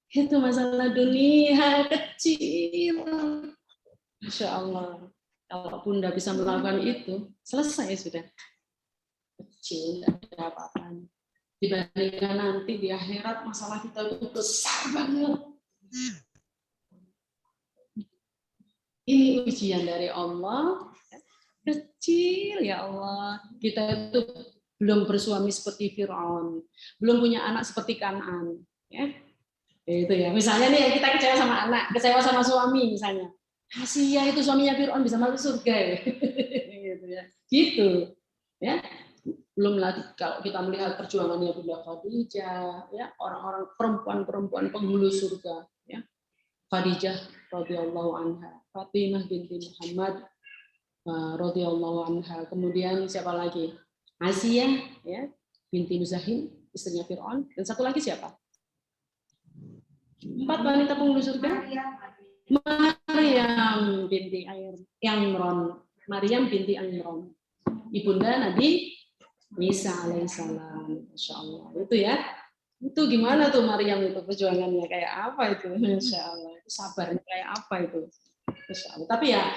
A: Itu masalah dunia kecil. Masya Allah. Kalau Bunda bisa melakukan itu, selesai sudah. Kecil, tidak ada apa-apanya. Dibandingkan nanti di akhirat, masalah kita itu besar banget. Ini ujian dari Allah. Kecil ya Allah. Kita itu belum bersuami seperti Fir'aun. Belum punya anak seperti Kan'an. Ya. Itu ya. Misalnya nih kita kecewa sama anak, kecewa sama suami misalnya. Asia itu suaminya Fir'aun bisa masuk surga ya. Gitu ya. Gitu. Ya. Belum lagi kalau kita melihat perjuangannya Bunda Khadijah, ya, orang-orang perempuan-perempuan penghulu surga, ya. Khadijah radhiyallahu anha, Fatimah binti Muhammad radhiyallahu anha. Kemudian siapa lagi? Asia, ya, binti Muzahim, istrinya Fir'aun. Dan satu lagi siapa? 4 wanita penghulu surga. Maryam binti Imran. Maryam binti Imran. Ibunda Nabi Isa alaihissalam. Masya Allah. Itu ya. Itu gimana tuh Maryam itu perjuangannya kayak apa itu? Masya Allah. Itu sabarnya kayak apa itu? Masya Allah. Tapi ya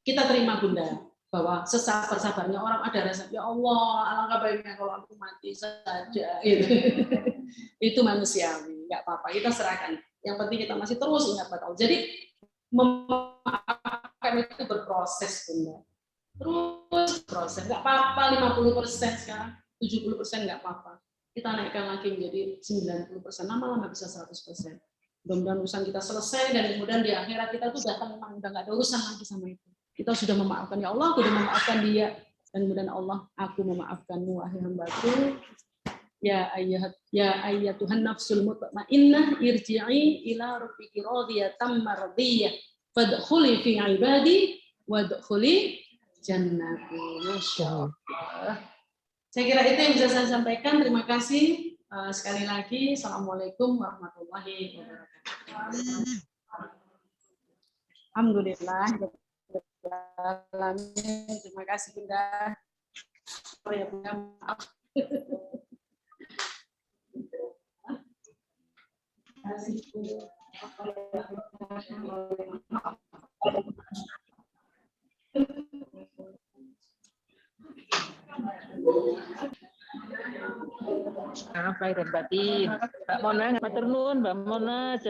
A: kita terima Bunda bahwa sesabar-sabarnya orang ada rasa ya Allah alangkah baiknya kalau aku mati saja. Itu manusiawi, nggak apa-apa. Kita serahkan. Yang penting kita masih terus ingat pada Allah. Jadi memaafkan itu berproses Bunda. Terus proses, nggak apa-apa 50% sekarang, 70% nggak apa-apa. Kita naikkan lagi menjadi 90%, lama-lama bisa 100%. Mudah-mudahan urusan kita selesai dan kemudian di akhirat kita tuh datang memang udah nggak ada urusan lagi sama itu. Kita sudah memaafkan ya Allah, aku sudah memaafkan dia dan kemudian Allah, aku memaafkanmu wahai hambaku. Ya ayyatuhan nafsul mutmainnah irji'i ila rabbiki radiyatan mardiyah fadkhuli fi ibadi wadkhuli jannati. Masya Allah. Saya kira itu yang bisa saya sampaikan. Terima kasih. Sekali lagi, Assalamualaikum warahmatullahi wabarakatuh. Alhamdulillah. Terima kasih Bunda. Oh ya Bunda, maaf.
E: Maaf lahir dan batin. Mbak Mona, matur nuwun Mbak Mona.